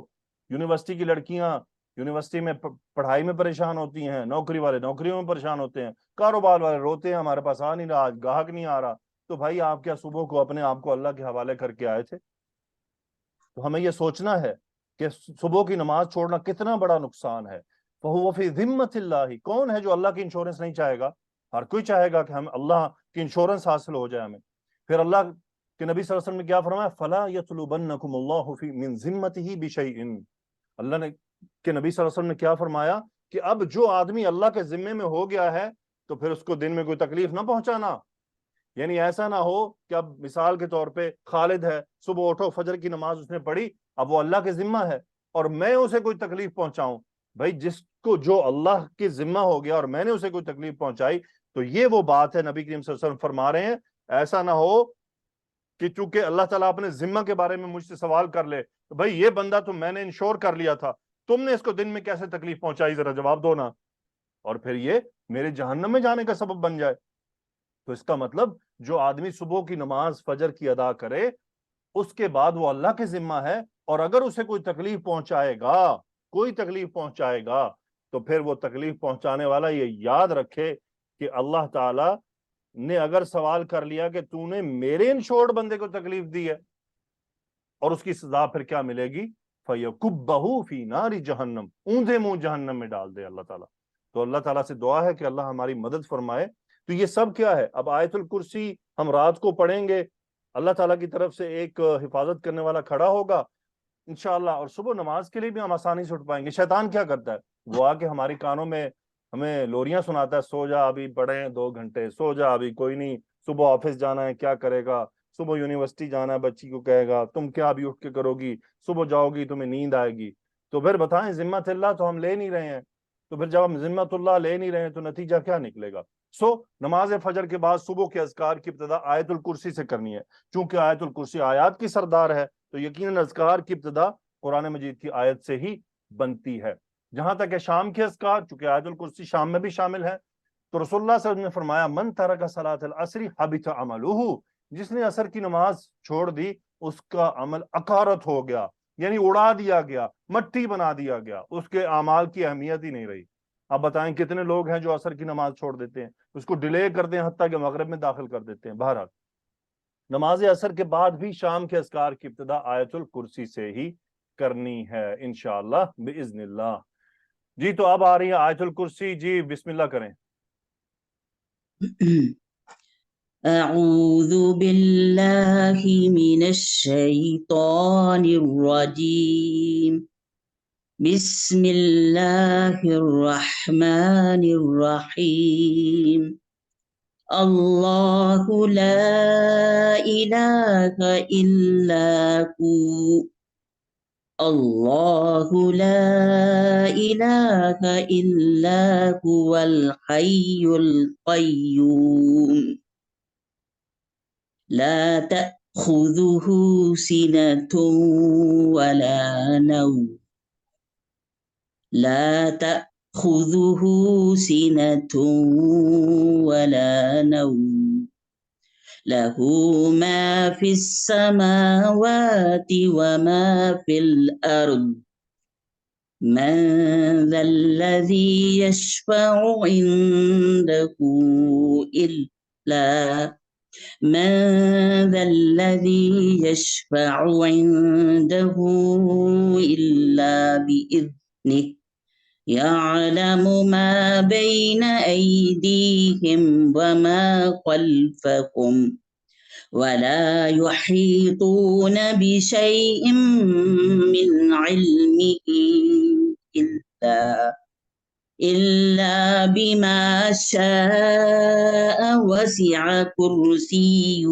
یونیورسٹی کی لڑکیاں یونیورسٹی میں پڑھائی میں پریشان ہوتی ہیں, نوکری والے نوکریوں میں پریشان ہوتے ہیں, کاروبار والے روتے ہیں ہمارے پاس آ نہیں رہا, آج گاہک نہیں آ رہا. تو بھائی آپ کیا صبح کو اپنے آپ کو اللہ کے حوالے کر کے آئے تھے؟ تو ہمیں یہ سوچنا ہے کہ صبح کی نماز چھوڑنا کتنا بڑا نقصان ہے. فَهُوَ فِي ذِمَّةِ اللَّهِ, کون ہے جو اللہ کی انشورنس نہیں چاہے گا؟ ہر کوئی چاہے گا کہ ہم اللہ کی انشورنس حاصل ہو جائے ہمیں. پھر اللہ کے نبی صلی اللہ علیہ وسلم نے کیا فرمایا, فَلَا يَطْلُبَنَّكُمُ اللَّهُ مِن ذِمَّتِهِ بِشَيْءٍ. اللہ نے کہ نبی صلی اللہ علیہ وسلم نے کیا فرمایا کہ اب جو آدمی اللہ کے ذمے میں ہو گیا ہے تو پھر اس کو دن میں کوئی تکلیف نہ پہنچانا. یعنی ایسا نہ ہو کہ اب مثال کے طور پہ خالد ہے, صبح اٹھو فجر کی نماز اس نے پڑھی, اب وہ اللہ کے ذمہ ہے اور میں اسے کوئی تکلیف پہنچاؤں. بھائی جس کو جو اللہ کے ذمہ ہو گیا اور میں نے اسے کوئی تکلیف پہنچائی, تو یہ وہ بات ہے نبی کریم صلی اللہ علیہ وسلم فرما رہے ہیں. ایسا نہ ہو کہ چونکہ اللہ تعالیٰ اپنے ذمہ کے بارے میں مجھ سے سوال کر لے, تو بھائی یہ بندہ تو میں نے انشور کر لیا تھا, تم نے اس کو دن میں کیسے تکلیف پہنچائی, ذرا جواب دو نا, اور پھر یہ میرے جہنم میں جانے کا سبب بن جائے. تو اس کا مطلب جو آدمی صبح کی نماز فجر کی ادا کرے اس کے بعد وہ اللہ کے ذمہ ہے, اور اگر اسے کوئی تکلیف پہنچائے گا تو پھر وہ تکلیف پہنچانے والا یہ یاد رکھے کہ اللہ تعالی نے اگر سوال کر لیا کہ تو نے میرے انشورڈ بندے کو تکلیف دی ہے, اور اس کی سزا پھر کیا ملے گی, فَيَكُبَّهُ فِي نَارِ جَهَنَّمْ, اونھے منہ جہنم میں ڈال دے اللہ تعالیٰ. تو اللہ تعالیٰ سے دعا ہے کہ اللہ ہماری مدد فرمائے. تو یہ سب کیا ہے, اب آیت الکرسی ہم رات کو پڑھیں گے, اللہ تعالیٰ کی طرف سے ایک حفاظت کرنے والا کھڑا ہوگا انشاءاللہ, اور صبح نماز کے لیے بھی ہم آسانی سے اٹھ پائیں گے. شیطان کیا کرتا ہے, وہ آ کے ہماری کانوں میں ہمیں لوریاں سناتا ہے, سو جا ابھی پڑھیں 2 گھنٹے, سو جا ابھی کوئی نہیں, صبح آفس جانا ہے کیا کرے گا, صبح یونیورسٹی جانا ہے بچی کو کہے گا تم کیا ابھی اٹھ کے کرو گی, صبح جاؤ گی تمہیں نیند آئے گی. تو پھر بتائیں ذمت اللہ تو ہم لے نہیں رہے ہیں, تو پھر جب ہم ذمت اللہ لے نہیں رہے ہیں تو نتیجہ کیا نکلے گا. نماز فجر کے بعد صبح کے اذکار کی ابتدا آیت الکرسی سے کرنی ہے. چونکہ آیت الکرسی آیات کی سردار ہے تو یقیناً اذکار کی ابتدا قرآن مجید کی آیت سے ہی بنتی ہے. جہاں تک ہے شام کے اذکار, چونکہ آیت الکرسی شام میں بھی شامل ہے, تو رسول اللہ صلی اللہ علیہ وسلم نے فرمایا من ترک صلاۃ العصر حبط عملہ, جس نے عصر کی نماز چھوڑ دی اس کا عمل اکارت ہو گیا, یعنی اڑا دیا گیا, مٹی بنا دیا گیا, اس کے اعمال کی اہمیت ہی نہیں رہی. اب بتائیں کتنے لوگ ہیں جو عصر کی نماز چھوڑ دیتے ہیں, اس کو ڈیلے کرتے ہیں, حتیٰ کہ مغرب میں داخل کر دیتے ہیں. بہرحال نماز عصر کے بعد بھی شام کے اذکار کی ابتدا آیت الکرسی سے ہی کرنی ہے انشاءاللہ باذن اللہ۔ جی تو اب آ رہی ہے آیت الکرسی، جی بسم اللہ کریں۔ أعوذ بالله من الشيطان الرجيم بسم الله الرحمن الرحيم الله لا إله إلا هو الله لا إله إلا هو الحي القيوم لا تأخذه سنة ولا نوم لا تأخذه سنة ولا نوم له ما في السماوات وما في الأرض من ذا الذي يشفع عنده إلا من ذا الذي يشفع عنده إلا بإذنه يعلم ما بين أيديهم وما خلفهم ولا يحيطون بشيء من علمه إلا بما شاء وسع كرسيه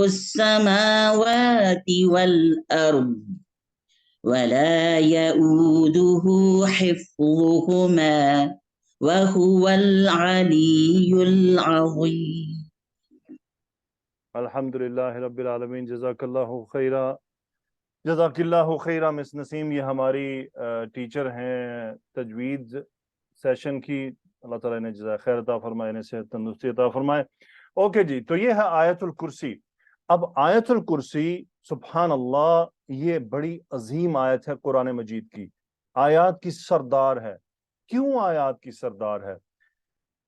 السماوات والأرض ولا يؤوده حفظهما وهو العلي العظيم۔ الحمدللہ رب العالمین، جزاک اللہ خیرہ، جزاک اللہ خیرہ مس نسیم، یہ ہماری ٹیچر ہیں تجوید سیشن کی، اللہ تعالیٰ نے جزائے خیر عطا فرمائے، انہیں صحت تندرستی عطا فرمائے۔ اوکے جی، تو یہ ہے آیت الکرسی۔ اب آیت الکرسی سبحان اللہ یہ بڑی عظیم آیت ہے قرآن مجید کی، آیات کی سردار ہے۔ کیوں آیات کی سردار ہے؟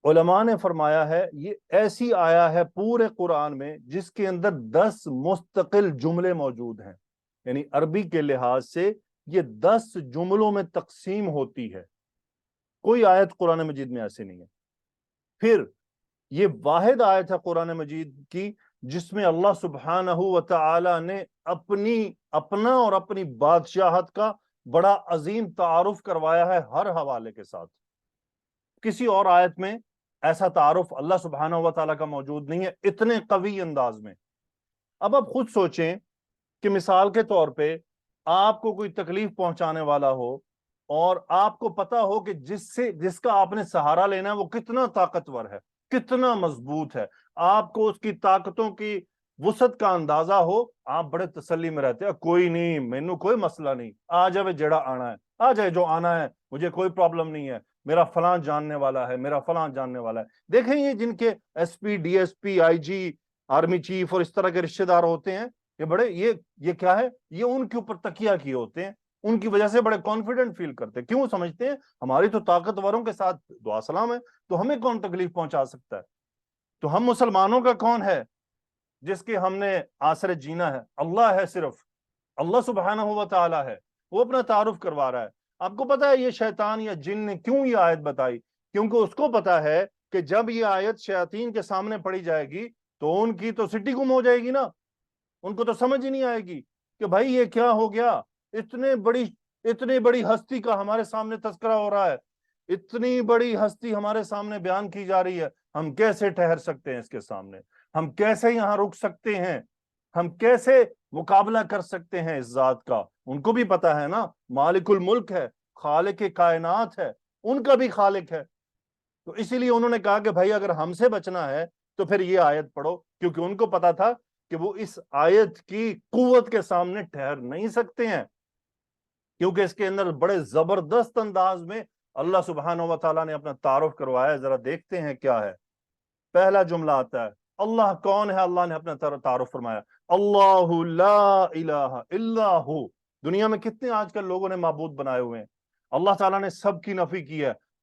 علماء نے فرمایا ہے یہ ایسی آیا ہے پورے قرآن میں جس کے اندر 10 مستقل جملے موجود ہیں، یعنی عربی کے لحاظ سے یہ 10 جملوں میں تقسیم ہوتی ہے، کوئی آیت قرآن مجید میں ایسے نہیں ہے۔ پھر یہ واحد آیت ہے قرآن مجید کی جس میں اللہ سبحانہ و تعالی نے اپنا اور اپنی بادشاہت کا بڑا عظیم تعارف کروایا ہے ہر حوالے کے ساتھ۔ کسی اور آیت میں ایسا تعارف اللہ سبحانہ و تعالیٰ کا موجود نہیں ہے اتنے قوی انداز میں۔ اب آپ خود سوچیں کہ مثال کے طور پہ آپ کو کوئی تکلیف پہنچانے والا ہو اور آپ کو پتا ہو کہ جس کا آپ نے سہارا لینا ہے وہ کتنا طاقتور ہے، کتنا مضبوط ہے، آپ کو اس کی طاقتوں کی وسعت کا اندازہ ہو، آپ بڑے تسلی میں رہتے ہیں، کوئی نہیں، مینوں کوئی مسئلہ نہیں، آ جائے جڑا آنا ہے، آ جائے جو آنا ہے، مجھے کوئی پرابلم نہیں ہے، میرا فلاں جاننے والا ہے، میرا فلاں جاننے والا ہے۔ دیکھیں یہ جن کے S P, D S P, I G, army chief اور اس طرح کے رشتہ دار ہوتے ہیں، یہ بڑے یہ کیا ہے، یہ ان کے اوپر تکیہ کیے ہوتے ہیں، ان کی وجہ سے بڑے کانفیڈنٹ فیل کرتے ہیں۔ کیوں؟ سمجھتے ہیں ہماری تو طاقتوروں کے ساتھ دعا سلام ہے، تو ہمیں کون تکلیف پہنچا سکتا ہے؟ تو ہم مسلمانوں کا کون ہے جس کے ہم نے آسرے جینا ہے؟ اللہ ہے، صرف اللہ سبحانہ و تعالی ہے، وہ اپنا تعارف کروا رہا ہے۔ آپ کو پتا ہے یہ شیطان یا جن نے کیوں یہ آیت بتائی؟ کیونکہ اس کو پتا ہے کہ جب یہ آیت شیاطین کے سامنے پڑھی جائے گی تو ان کی تو سٹی گم ہو جائے گی نا، ان کو تو سمجھ ہی نہیں آئے گی کہ بھائی یہ کیا ہو گیا، اتنی بڑی ہستی کا ہمارے سامنے تذکرہ ہو رہا ہے، اتنی بڑی ہستی ہمارے سامنے بیان کی جا رہی ہے، ہم کیسے ٹھہر سکتے ہیں اس کے سامنے؟ ہم کیسے یہاں رک سکتے ہیں؟ ہم کیسے مقابلہ کر سکتے ہیں اس ذات کا؟ ان کو بھی پتا ہے نا مالک الملک ہے، خالق کائنات ہے، ان کا بھی خالق ہے۔ تو اسی لیے انہوں نے کہا کہ بھائی اگر ہم سے بچنا ہے تو پھر یہ آیت پڑھو، کیونکہ ان کو پتا تھا کہ وہ اس آیت کی قوت کے سامنے ٹھہر نہیں سکتے ہیں، کیونکہ اس کے اندر بڑے زبردست انداز میں اللہ سبحانہ و تعالیٰ نے اپنا تعارف کروایا ہے۔ ذرا دیکھتے ہیں کیا ہے۔ پہلا جملہ آتا ہے اللہ کون ہے؟ اللہ نے اپنا تعارف فرمایا، اللہ لا الہ الا ہو۔ دنیا میں کتنے آج کل لوگوں نے معبود بنائے ہوئے ہیں، اللہ تعالیٰ نے سب کی نفی کی ہے،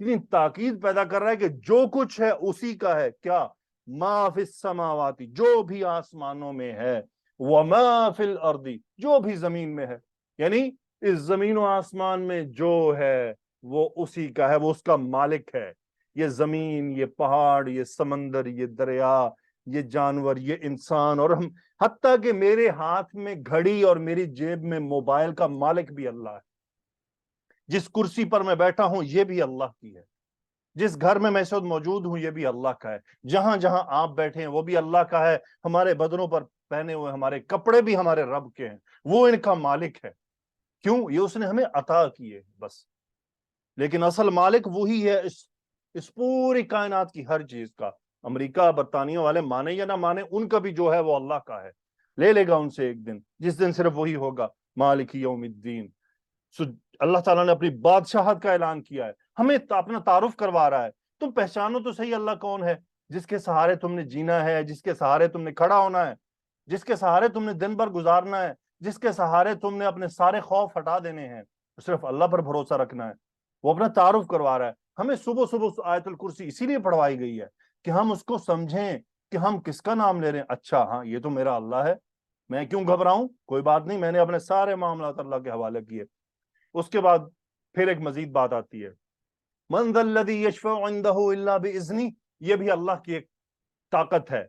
اتنی تاکید پیدا کر رہا ہے کہ جو کچھ ہے اسی کا ہے. کیا؟ ما فی السماواتی، جو بھی آسمانوں میں ہے، وما فی الارض، جو بھی زمین میں ہے. یعنی اس زمین و آسمان میں جو ہے وہ اسی کا ہے، وہ اس کا مالک ہے. یہ زمین، یہ پہاڑ، یہ سمندر، یہ دریا، یہ جانور، یہ انسان، اور ہم، حتیٰ کہ میرے ہاتھ میں گھڑی اور میری جیب میں موبائل کا مالک بھی اللہ ہے. جس کرسی پر میں بیٹھا ہوں یہ بھی اللہ کی ہے. جس گھر میں اس وقت موجود ہوں یہ بھی اللہ کا ہے. جہاں جہاں آپ بیٹھے ہیں وہ بھی اللہ کا ہے. ہمارے بدنوں پر پہنے ہوئے ہمارے کپڑے بھی ہمارے رب کے ہیں، وہ ان کا مالک ہے. کیوں؟ یہ اس نے ہمیں عطا کیے بس. لیکن اصل مالک وہی ہے اس پوری کائنات کی ہر چیز کا. امریکہ برطانیہ والے مانے یا نہ مانے، ان کا بھی جو ہے وہ اللہ کا ہے. لے لے گا ان سے ایک دن، جس دن صرف وہی ہوگا مالک یوم الدین. اللہ تعالیٰ نے اپنی بادشاہت کا اعلان کیا ہے، ہمیں اپنا تعارف کروا رہا ہے. تم پہچانو تو صحیح اللہ کون ہے، جس کے سہارے تم نے جینا ہے، جس کے سہارے تم نے کھڑا ہونا ہے، جس کے سہارے تم نے دن بھر گزارنا ہے، جس کے سہارے تم نے اپنے سارے خوف ہٹا دینے ہیں. صرف اللہ پر بھروسہ رکھنا ہے. وہ اپنا تعارف کروا رہا ہے. ہمیں صبح صبح آیت الکرسی اسی لیے پڑھوائی گئی ہے کہ ہم اس کو سمجھیں کہ ہم کس کا نام لے رہے ہیں. اچھا ہاں، یہ تو میرا اللہ ہے، میں کیوں گھبراؤں؟ کوئی بات نہیں، میں نے اپنے سارے معاملات اللہ کے حوالے کیے. اس کے بعد پھر ایک مزید بات آتی ہے، من ذا الذی یشفع عندہ الا باذنہ. یہ بھی اللہ کی ایک طاقت ہے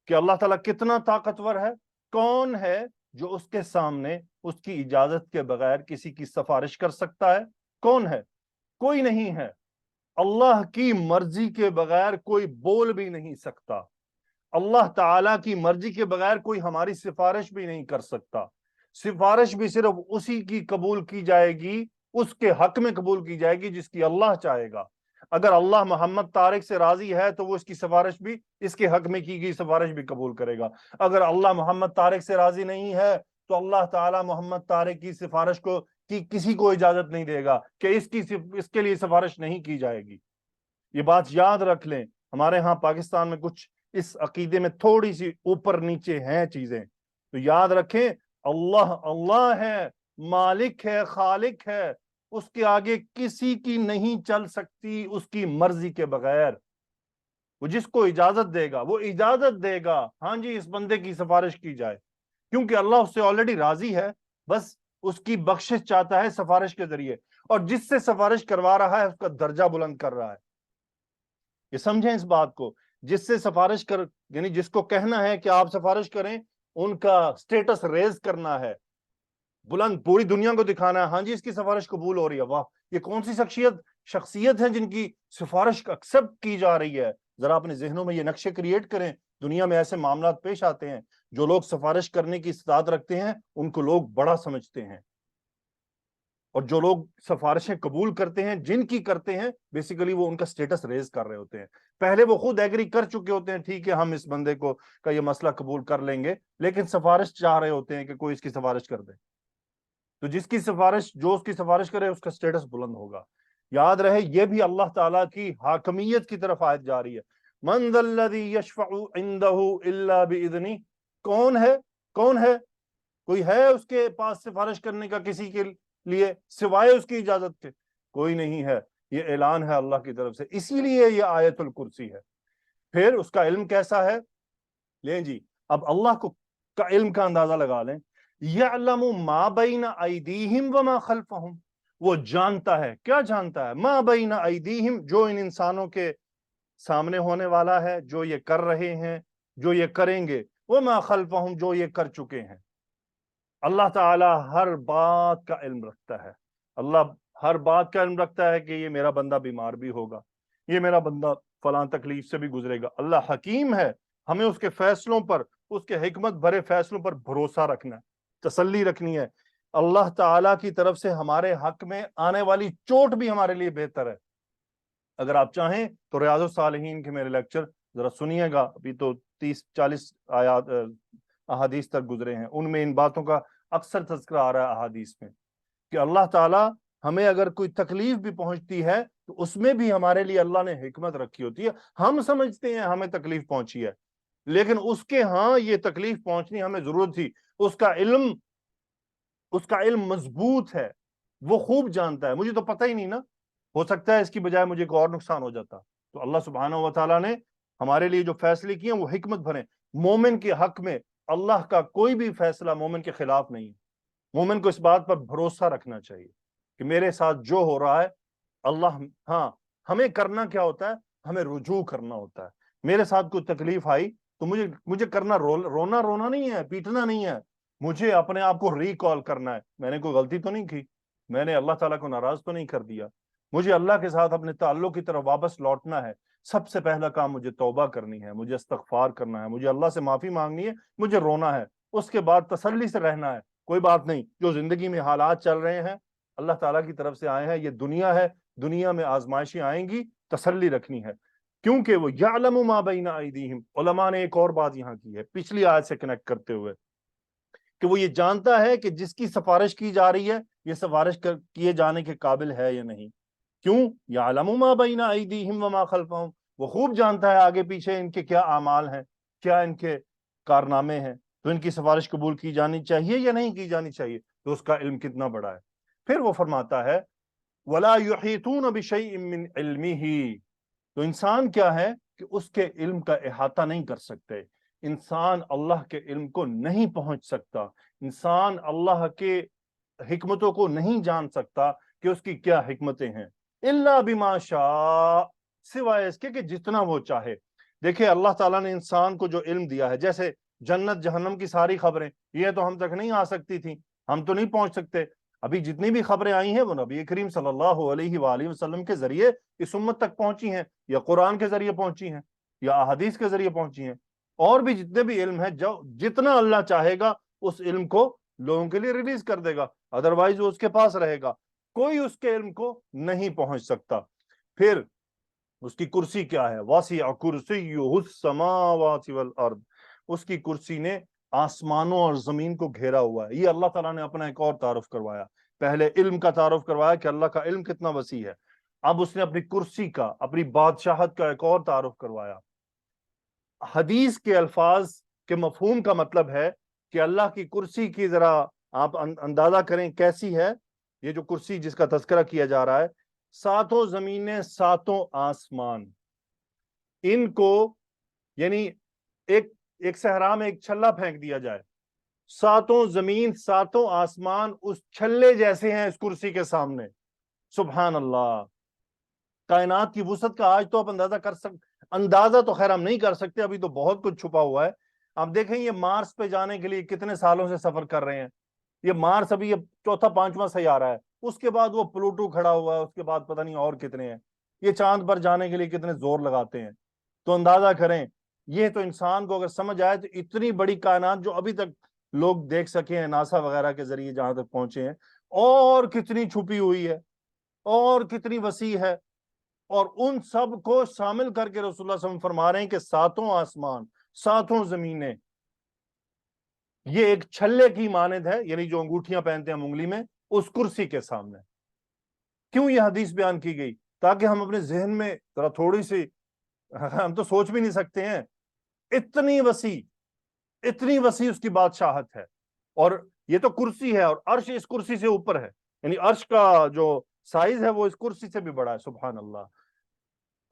کہ اللہ تعالیٰ کتنا طاقتور ہے. کون ہے جو اس کے سامنے اس کی اجازت کے بغیر کسی کی سفارش کر سکتا ہے؟ کون ہے؟ کوئی نہیں ہے. اللہ کی مرضی کے بغیر کوئی بول بھی نہیں سکتا. اللہ تعالیٰ کی مرضی کے بغیر کوئی ہماری سفارش بھی نہیں کر سکتا. سفارش بھی صرف اسی کی قبول کی جائے گی، اس کے حق میں قبول کی جائے گی جس کی اللہ چاہے گا. اگر اللہ محمد طارق سے راضی ہے تو وہ اس کی سفارش بھی، اس کے حق میں کی گئی سفارش بھی قبول کرے گا. اگر اللہ محمد طارق سے راضی نہیں ہے تو اللہ تعالیٰ محمد طارق کی سفارش کو کسی کو اجازت نہیں دے گا کہ اس کے لیے سفارش نہیں کی جائے گی. یہ بات یاد رکھ لیں. ہمارے ہاں پاکستان میں کچھ اس عقیدے میں تھوڑی سی اوپر نیچے ہیں چیزیں، تو یاد رکھیں اللہ اللہ ہے، مالک ہے، خالق ہے. اس کے آگے کسی کی نہیں چل سکتی اس کی مرضی کے بغیر. وہ جس کو اجازت دے گا وہ اجازت دے گا، ہاں جی اس بندے کی سفارش کی جائے، کیونکہ اللہ اس سے آلریڈی راضی ہے. بس اس کی بخشش چاہتا ہے سفارش کے ذریعے، اور جس سے سفارش کروا رہا ہے اس کا درجہ بلند کر رہا ہے. یہ سمجھیں اس بات کو. جس سے سفارش یعنی جس کو کہنا ہے کہ آپ سفارش کریں، ان کا سٹیٹس ریز کرنا ہے، بلند، پوری دنیا کو دکھانا ہے ہاں جی اس کی سفارش قبول ہو رہی ہے. واہ، یہ کون سی شخصیت ہے جن کی سفارش ایکسپٹ کی جا رہی ہے. ذرا اپنے ذہنوں میں یہ نقشے کریٹ کریں. دنیا میں ایسے معاملات پیش آتے ہیں، جو لوگ سفارش کرنے کی استعداد رکھتے ہیں ان کو لوگ بڑا سمجھتے ہیں، اور جو لوگ سفارشیں قبول کرتے ہیں، جن کی کرتے ہیں، بیسیکلی وہ ان کا سٹیٹس ریز کر رہے ہوتے ہیں. پہلے وہ خود ایگری کر چکے ہوتے ہیں، ٹھیک ہے ہم اس بندے کا یہ مسئلہ قبول کر لیں گے، لیکن سفارش چاہ رہے ہوتے ہیں کہ کوئی اس کی سفارش کر دے. تو جو اس کی سفارش کرے اس کا سٹیٹس بلند ہوگا. یاد رہے یہ بھی اللہ تعالیٰ کی حاکمیت کی طرف آیت جا رہی ہے. من ذا الذی یشفع عندہ الا باذنہ. کون ہے؟ کون ہے؟ کوئی ہے اس کے پاس سفارش کرنے کا کسی کے لیے سوائے اس کی اجازت کے؟ کوئی نہیں ہے. یہ اعلان ہے اللہ کی طرف سے، اسی لیے یہ آیت الکرسی ہے. پھر اس کا علم کیسا ہے؟ لیں جی اب اللہ کا علم کا اندازہ لگا لیں. یعلم ما بین ایدیہم وما خلفہم. وہ جانتا ہے، کیا جانتا ہے؟ ما بین ایدیہم، جو ان انسانوں کے سامنے ہونے والا ہے، جو یہ کر رہے ہیں، جو یہ کریں گے، وما خلفہم، جو یہ کر چکے ہیں. اللہ تعالی ہر بات کا علم رکھتا ہے. اللہ ہر بات کا علم رکھتا ہے کہ یہ میرا بندہ بیمار بھی ہوگا، یہ میرا بندہ فلاں تکلیف سے بھی گزرے گا. اللہ حکیم ہے، ہمیں اس کے فیصلوں پر، اس کے حکمت بھرے فیصلوں پر بھروسہ رکھنا ہے، تسلی رکھنی ہے. اللہ تعالیٰ کی طرف سے ہمارے حق میں آنے والی چوٹ بھی ہمارے لیے بہتر ہے. اگر آپ چاہیں تو ریاض الصالحین کے میرے لیکچر ذرا سنیے گا، ابھی تو 30-40 آیات احادیث تک گزرے ہیں، ان میں ان باتوں کا اکثر تذکرہ آ رہا ہے احادیث میں، کہ اللہ تعالیٰ ہمیں اگر کوئی تکلیف بھی پہنچتی ہے تو اس میں بھی ہمارے لیے اللہ نے حکمت رکھی ہوتی ہے. ہم سمجھتے ہیں ہمیں تکلیف پہنچی ہے، لیکن اس کے ہاں یہ تکلیف پہنچنی ہمیں ضرورت تھی. اس کا علم مضبوط ہے، وہ خوب جانتا ہے. مجھے تو پتہ ہی نہیں نا، ہو سکتا ہے اس کی بجائے مجھے ایک اور نقصان ہو جاتا. تو اللہ سبحانہ و تعالیٰ نے ہمارے لیے جو فیصلے کیے ہیں وہ حکمت بھرے. مومن کے حق میں اللہ کا کوئی بھی فیصلہ مومن کے خلاف نہیں ہے. مومن کو اس بات پر بھروسہ رکھنا چاہیے کہ میرے ساتھ جو ہو رہا ہے اللہ, ہاں ہمیں کرنا کیا ہوتا ہے, ہمیں رجوع کرنا ہوتا ہے. میرے ساتھ کوئی تکلیف آئی تو مجھے کرنا رونا نہیں ہے, پیٹنا نہیں ہے, مجھے اپنے آپ کو ریکال کرنا ہے. میں نے کوئی غلطی تو نہیں کی, میں نے اللہ تعالیٰ کو ناراض تو نہیں کر دیا, مجھے اللہ کے ساتھ اپنے تعلق کی طرف واپس لوٹنا ہے. سب سے پہلا کام مجھے توبہ کرنی ہے, مجھے استغفار کرنا ہے, مجھے اللہ سے معافی مانگنی ہے, مجھے رونا ہے. اس کے بعد تسلی سے رہنا ہے. کوئی بات نہیں, جو زندگی میں حالات چل رہے ہیں اللہ تعالیٰ کی طرف سے آئے ہیں, یہ دنیا ہے, دنیا میں آزمائشیں آئیں گی, تسلی رکھنی ہے. کیونکہ وہ یعلم ما بین ایدیہم, علماء نے ایک اور بات یہاں کی ہے پچھلی آیت سے کنیکٹ کرتے ہوئے, کہ وہ یہ جانتا ہے کہ جس کی سفارش کی جا رہی ہے یہ سفارش کیے جانے کے قابل ہے یا نہیں. کیوں؟ یعلم ما بین ایدیہم وما خلفہم, وہ خوب جانتا ہے آگے پیچھے ان کے کیا اعمال ہیں, کیا ان کے کارنامے ہیں, تو ان کی سفارش قبول کی جانی چاہیے یا نہیں کی جانی چاہیے. تو اس کا علم کتنا بڑا ہے. پھر وہ فرماتا ہے ولا یحیطون بشیء من علمہ, تو انسان کیا ہے کہ اس کے علم کا احاطہ نہیں کر سکتے. انسان اللہ کے علم کو نہیں پہنچ سکتا, انسان اللہ کے حکمتوں کو نہیں جان سکتا کہ اس کی کیا حکمتیں ہیں. الا بما شاء, سوائے اس کے کہ جتنا وہ چاہے. دیکھیں اللہ تعالیٰ نے انسان کو جو علم دیا ہے, جیسے جنت جہنم کی ساری خبریں یہ تو ہم تک نہیں آ سکتی تھیں, ہم تو نہیں پہنچ سکتے. ابھی جتنی بھی خبریں آئی ہیں وہ نبی کریم صلی اللہ علیہ وآلہ وسلم کے ذریعے اس امت تک پہنچی ہیں, یا قرآن کے ذریعے پہنچی ہیں, یا احادیث کے ذریعے پہنچی ہیں. اور بھی جتنے بھی علم ہیں, جتنا اللہ چاہے گا اس علم کو لوگوں کے لیے ریلیز کر دے گا, ادروائز وہ اس کے پاس رہے گا, کوئی اس کے علم کو نہیں پہنچ سکتا. پھر اس کی کرسی کیا ہے, واسع کرسیہ السماوات والارض, اس کی کرسی نے آسمانوں اور زمین کو گھیرا ہوا ہے. یہ اللہ تعالیٰ نے اپنا ایک اور تعارف کروایا. پہلے علم کا تعارف کروایا کہ اللہ کا علم کتنا وسیع ہے, اب اس نے اپنی کرسی کا, اپنی بادشاہت کا ایک اور تعارف کروایا. حدیث کے الفاظ کے مفہوم کا مطلب ہے کہ اللہ کی کرسی کی ذرا آپ اندازہ کریں کیسی ہے. یہ جو کرسی جس کا تذکرہ کیا جا رہا ہے, ساتوں زمینیں ساتوں آسمان, ان کو یعنی ایک صحرا میں ایک چھلا پھینک دیا جائے, ساتوں زمین ساتوں آسمان اس چھلے جیسے ہیں اس کرسی کے سامنے. سبحان اللہ. کائنات کی وسعت کا آج تو آپ اندازہ کر سکتے, اندازہ تو خیر ہم نہیں کر سکتے, ابھی تو بہت کچھ چھپا ہوا ہے. آپ دیکھیں یہ مارس پہ جانے کے لیے کتنے سالوں سے سفر کر رہے ہیں. یہ مارس ابھی یہ چوتھا پانچواں سیارہ ہے, اس کے بعد وہ پلوٹو کھڑا ہوا ہے, اس کے بعد پتہ نہیں اور کتنے ہیں. یہ چاند پر جانے کے لیے کتنے زور لگاتے ہیں. تو اندازہ کریں, یہ تو انسان کو اگر سمجھ آئے تو اتنی بڑی کائنات جو ابھی تک لوگ دیکھ سکے ہیں ناسا وغیرہ کے ذریعے جہاں تک پہنچے ہیں, اور کتنی چھپی ہوئی ہے, اور کتنی وسیع ہے. اور ان سب کو شامل کر کے رسول اللہ صلی اللہ علیہ وسلم فرما رہے ہیں کہ ساتوں آسمان ساتوں زمینیں یہ ایک چھلے کی مانند ہے, یعنی جو انگوٹھیاں پہنتے ہیں انگلی میں, اس کرسی کے سامنے. کیوں یہ حدیث بیان کی گئی؟ تاکہ ہم اپنے ذہن میں ذرا تھوڑی سی, ہم تو سوچ بھی نہیں سکتے ہیں, اتنی وسیع اس کی بادشاہت ہے. اور یہ تو کرسی ہے, اور عرش اس کرسی سے اوپر ہے, یعنی عرش کا جو سائز ہے وہ اس کرسی سے بھی بڑا ہے. سبحان اللہ.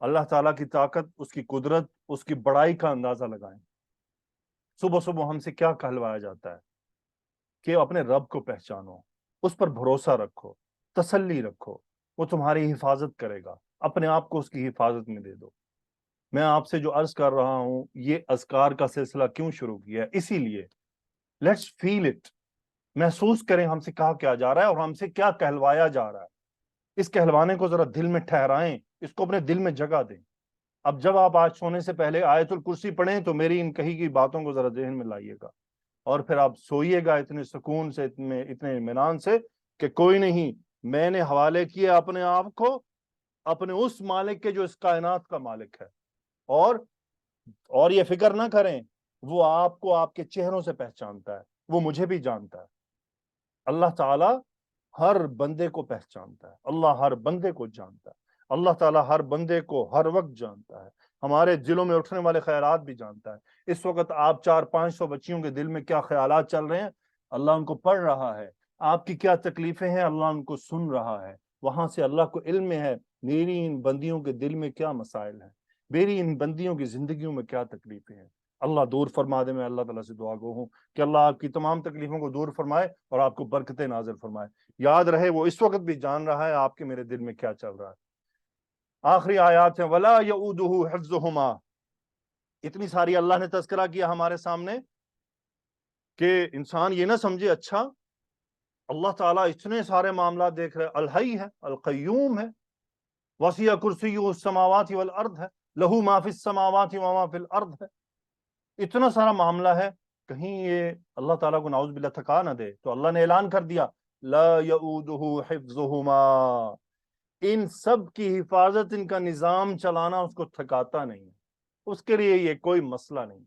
اللہ تعالیٰ کی طاقت, اس کی قدرت, اس کی بڑائی کا اندازہ لگائیں. صبح صبح ہم سے کیا کہلوایا جاتا ہے کہ اپنے رب کو پہچانو, اس پر بھروسہ رکھو, تسلی رکھو, وہ تمہاری حفاظت کرے گا, اپنے آپ کو اس کی حفاظت میں دے دو. میں آپ سے جو عرض کر رہا ہوں, یہ اذکار کا سلسلہ کیوں شروع کیا ہے؟ اسی لیے لیٹس فیل اٹ, محسوس کریں ہم سے کیا جا رہا ہے اور ہم سے کیا کہلوایا جا رہا ہے. اس کہلوانے کو ذرا دل میں ٹھہرائیں, اس کو اپنے دل میں جگہ دیں. اب جب آپ آج سونے سے پہلے آیت الکرسی پڑھیں تو میری ان کہی کی باتوں کو ذرا ذہن میں لائیے گا, اور پھر آپ سوئیے گا اتنے سکون سے, اتنے اطمینان سے کہ کوئی نہیں, میں نے حوالے کیا اپنے آپ کو اپنے اس مالک کے جو اس کائنات کا مالک ہے. اور یہ فکر نہ کریں, وہ آپ کو آپ کے چہروں سے پہچانتا ہے, وہ مجھے بھی جانتا ہے. اللہ تعالیٰ ہر بندے کو پہچانتا ہے, اللہ ہر بندے کو جانتا ہے, اللہ تعالیٰ ہر بندے کو ہر وقت جانتا ہے, ہمارے دلوں میں اٹھنے والے خیالات بھی جانتا ہے. اس وقت آپ 400-500 بچیوں کے دل میں کیا خیالات چل رہے ہیں, اللہ ان کو پڑھ رہا ہے. آپ کی کیا تکلیفیں ہیں, اللہ ان کو سن رہا ہے. وہاں سے اللہ کو علم میں ہے میری ان بندیوں کے دل میں کیا مسائل ہیں، میری ان بندیوں کی زندگیوں میں کیا تکلیفیں ہیں، اللہ دور فرما دے۔ میں اللہ تعالیٰ سے دعا گو ہوں کہ اللہ آپ کی تمام تکلیفوں کو دور فرمائے اور آپ کو برکتیں نازل فرمائے۔ یاد رہے وہ اس وقت بھی جان رہا ہے آپ کے میرے دل میں کیا چل رہا ہے۔ آخری آیات ہیں وَلَا يَؤُودُهُ حِفْظُهُمَا۔ اتنی ساری اللہ نے تذکرہ کیا ہمارے سامنے کہ انسان یہ نہ سمجھے اچھا اللہ تعالیٰ اتنے سارے معاملات دیکھ رہے، الحی ہے، القیوم ہے، وسیع کرسیہ السماوات والارض ہے، لہو ما فی السماوات وما فی الارض ہے، اتنا سارا معاملہ ہے، کہیں یہ اللہ تعالیٰ کو نعوذ باللہ تھکا نہ دے۔ تو اللہ نے اعلان کر دیا لا یعودہ حفظہما، ان سب کی حفاظت، ان کا نظام چلانا اس کو تھکاتا نہیں ہے، اس کے لیے یہ کوئی مسئلہ نہیں۔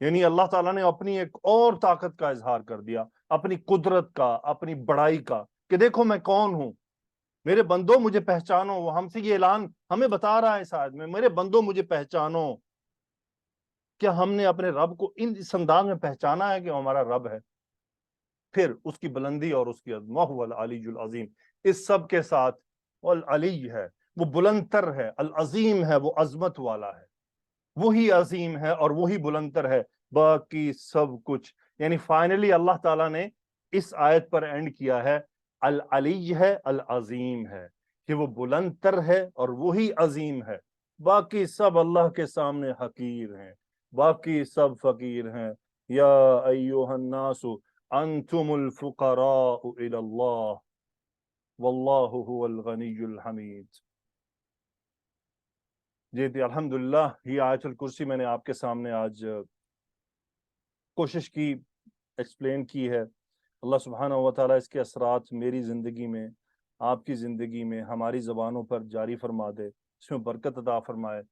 یعنی اللہ تعالیٰ نے اپنی ایک اور طاقت کا اظہار کر دیا، اپنی قدرت کا، اپنی بڑائی کا، کہ دیکھو میں کون ہوں، میرے بندوں مجھے پہچانو۔ وہ ہم سے یہ اعلان ہمیں بتا رہا ہے اس آیت میں، میرے بندوں مجھے پہچانو۔ کیا ہم نے اپنے رب کو اس انداز میں پہچانا ہے کہ وہ ہمارا رب ہے؟ پھر اس کی بلندی اور اس کی عظمت، وَهُوَ الْعَلِيُّ الْعَظِيمُ، اس سب کے ساتھ وہ العلی ہے، وہ بلند تر ہے، العظیم ہے، وہ عظمت والا ہے، وہی عظیم ہے اور وہی بلند تر ہے، باقی سب کچھ۔ یعنی فائنلی اللہ تعالیٰ نے اس آیت پر اینڈ کیا ہے، العلی ہے، العظیم ہے، کہ وہ بلند تر ہے اور وہی عظیم ہے، باقی سب اللہ کے سامنے حقیر ہیں، باقی سب فقیر ہیں۔ یا ایھا الناس انتم الفقراء الی اللہ واللہ هو الغنی الحمید۔ جی الحمدللہ، یہ آیت الکرسی میں نے آپ کے سامنے آج کوشش کی، ایکسپلین کی ہے۔ اللہ سبحانہ و تعالیٰ اس کے اثرات میری زندگی میں، آپ کی زندگی میں، ہماری زبانوں پر جاری فرما دے، اس میں برکت عطا فرمائے۔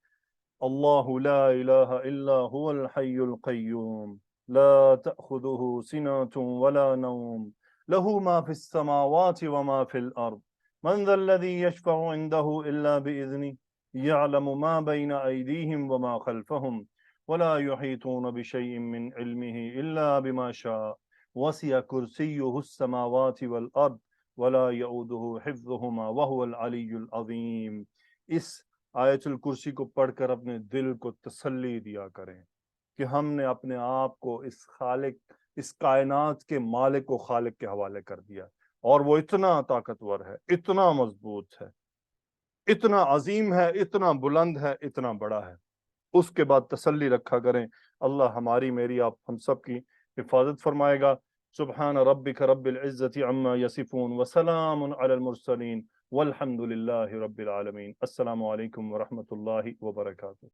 اللہ لا الہ الا هو الحی القیوم لا تأخذه سنة ولا نوم له ما في السماوات وما في الأرض من ذا الذي يشفع عنده إلا بإذنه يعلم ما بين أيديهم وما خلفهم ولا يحيطون بشيء من علمه إلا بما شاء وسع كرسيه السماوات والأرض ولا يؤوده حفظهما وهو العلي العظيم۔ اس آیت الکرسی کو پڑھ کر اپنے دل کو تسلی دیا کریں کہ ہم نے اپنے آپ کو اس خالق، اس کائنات کے مالک و خالق کے حوالے کر دیا، اور وہ اتنا طاقتور ہے، اتنا مضبوط ہے، اتنا عظیم ہے، اتنا بلند ہے، اتنا بڑا ہے۔ اس کے بعد تسلی رکھا کریں، اللہ ہماری، میری، آپ ہم سب کی حفاظت فرمائے گا۔ سبحان ربک رب العزت عما یصفون وسلام علی المرسلین والحمد للہ رب العالمین۔ السلام علیکم ورحمۃ اللہ وبرکاتہ۔